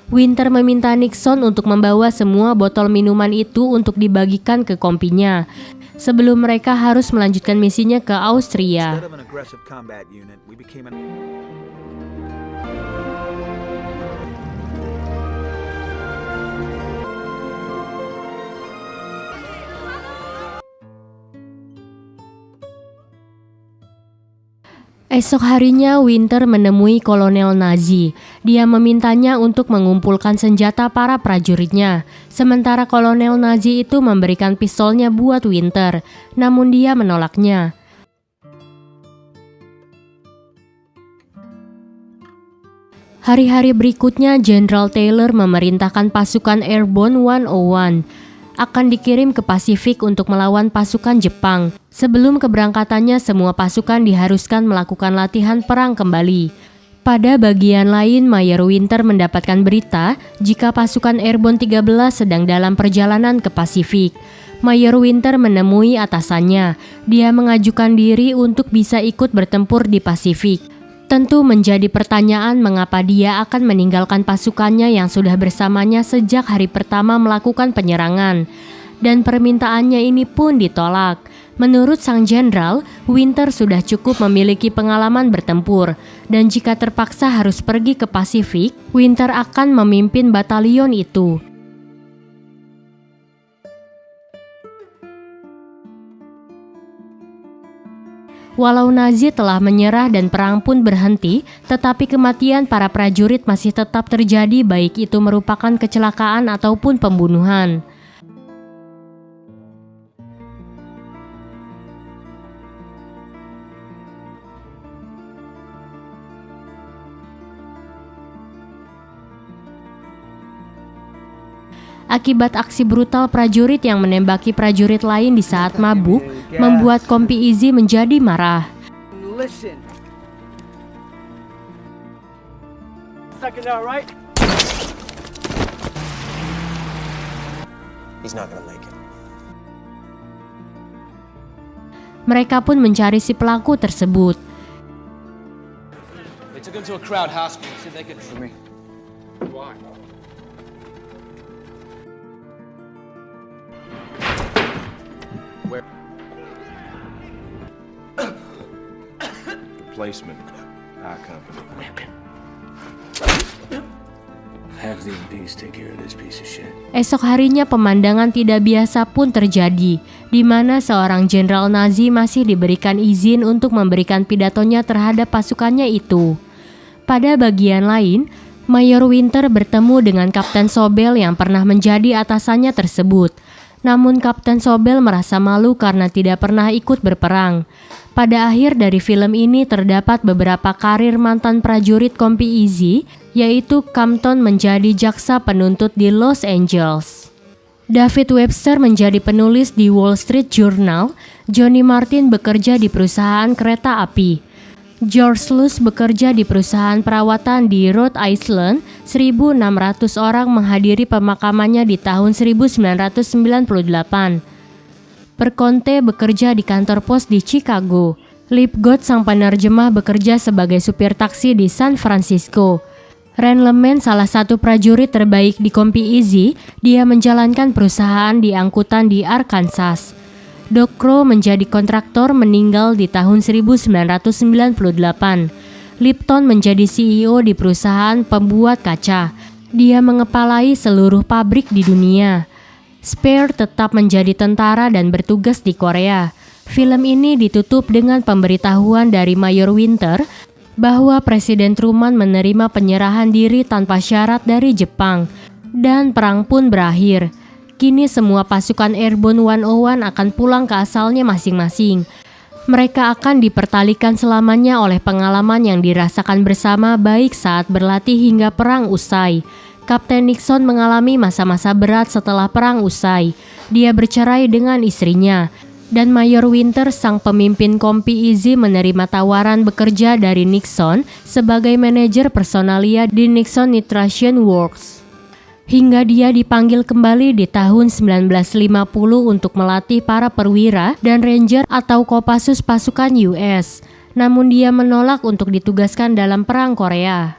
Winter meminta Nixon untuk membawa semua botol minuman itu untuk dibagikan ke kompinya, sebelum mereka harus melanjutkan misinya ke Austria. Esok harinya Winter menemui kolonel Nazi. Dia memintanya untuk mengumpulkan senjata para prajuritnya. Sementara kolonel Nazi itu memberikan pistolnya buat Winter, namun dia menolaknya. Hari-hari berikutnya, Jenderal Taylor memerintahkan pasukan Airborne 101 akan dikirim ke Pasifik untuk melawan pasukan Jepang. Sebelum keberangkatannya, semua pasukan diharuskan melakukan latihan perang kembali. Pada bagian lain, Meyerwinter mendapatkan berita jika pasukan Airborne 13 sedang dalam perjalanan ke Pasifik. Meyerwinter menemui atasannya. Dia mengajukan diri untuk bisa ikut bertempur di Pasifik. Tentu menjadi pertanyaan mengapa dia akan meninggalkan pasukannya yang sudah bersamanya sejak hari pertama melakukan penyerangan. Dan permintaannya ini pun ditolak. Menurut sang jenderal, Winter sudah cukup memiliki pengalaman bertempur. Dan jika terpaksa harus pergi ke Pasifik, Winter akan memimpin batalion itu. Walau Nazi telah menyerah dan perang pun berhenti, tetapi kematian para prajurit masih tetap terjadi, baik itu merupakan kecelakaan ataupun pembunuhan. Akibat aksi brutal prajurit yang menembaki prajurit lain di saat mabuk, membuat Kompi Easy menjadi marah. Listen. Second out, right? He's not gonna make it. Mereka pun mencari si pelaku tersebut. They took him to a crowd hospital. See if they could. For me. Why? Replacement. Our company. Have the MPs take care of this piece of shit. Esok harinya pemandangan tidak biasa pun terjadi, di mana seorang jenderal Nazi masih diberikan izin untuk memberikan pidatonya terhadap pasukannya itu. Pada bagian lain, Mayor Winter bertemu dengan Kapten Sobel yang pernah menjadi atasannya tersebut. Namun Kapten Sobel merasa malu karena tidak pernah ikut berperang. Pada akhir dari film ini terdapat beberapa karir mantan prajurit Kompi Easy, yaitu Compton menjadi jaksa penuntut di Los Angeles. David Webster menjadi penulis di Wall Street Journal, Johnny Martin bekerja di perusahaan kereta api. George Luce bekerja di perusahaan perawatan di Rhode Island. 1.600 orang menghadiri pemakamannya di tahun 1998. Perconte bekerja di kantor pos di Chicago. Lipgott sang penerjemah bekerja sebagai supir taksi di San Francisco. Ren Leman salah satu prajurit terbaik di Kompi Easy, dia menjalankan perusahaan di angkutan di Arkansas. Doc Crow menjadi kontraktor meninggal di tahun 1998. Lipton menjadi CEO di perusahaan pembuat kaca. Dia mengepalai seluruh pabrik di dunia. Spear tetap menjadi tentara dan bertugas di Korea. Film ini ditutup dengan pemberitahuan dari Mayor Winter bahwa Presiden Truman menerima penyerahan diri tanpa syarat dari Jepang, dan perang pun berakhir. Kini semua pasukan Airborne 101 akan pulang ke asalnya masing-masing. Mereka akan dipertalikan selamanya oleh pengalaman yang dirasakan bersama baik saat berlatih hingga perang usai. Kapten Nixon mengalami masa-masa berat setelah perang usai. Dia bercerai dengan istrinya. Dan Mayor Winter, sang pemimpin Kompi Easy, menerima tawaran bekerja dari Nixon sebagai manajer personalia di Nixon Nutrition Works. Hingga dia dipanggil kembali di tahun 1950 untuk melatih para perwira dan ranger atau Kopassus pasukan US. Namun dia menolak untuk ditugaskan dalam Perang Korea.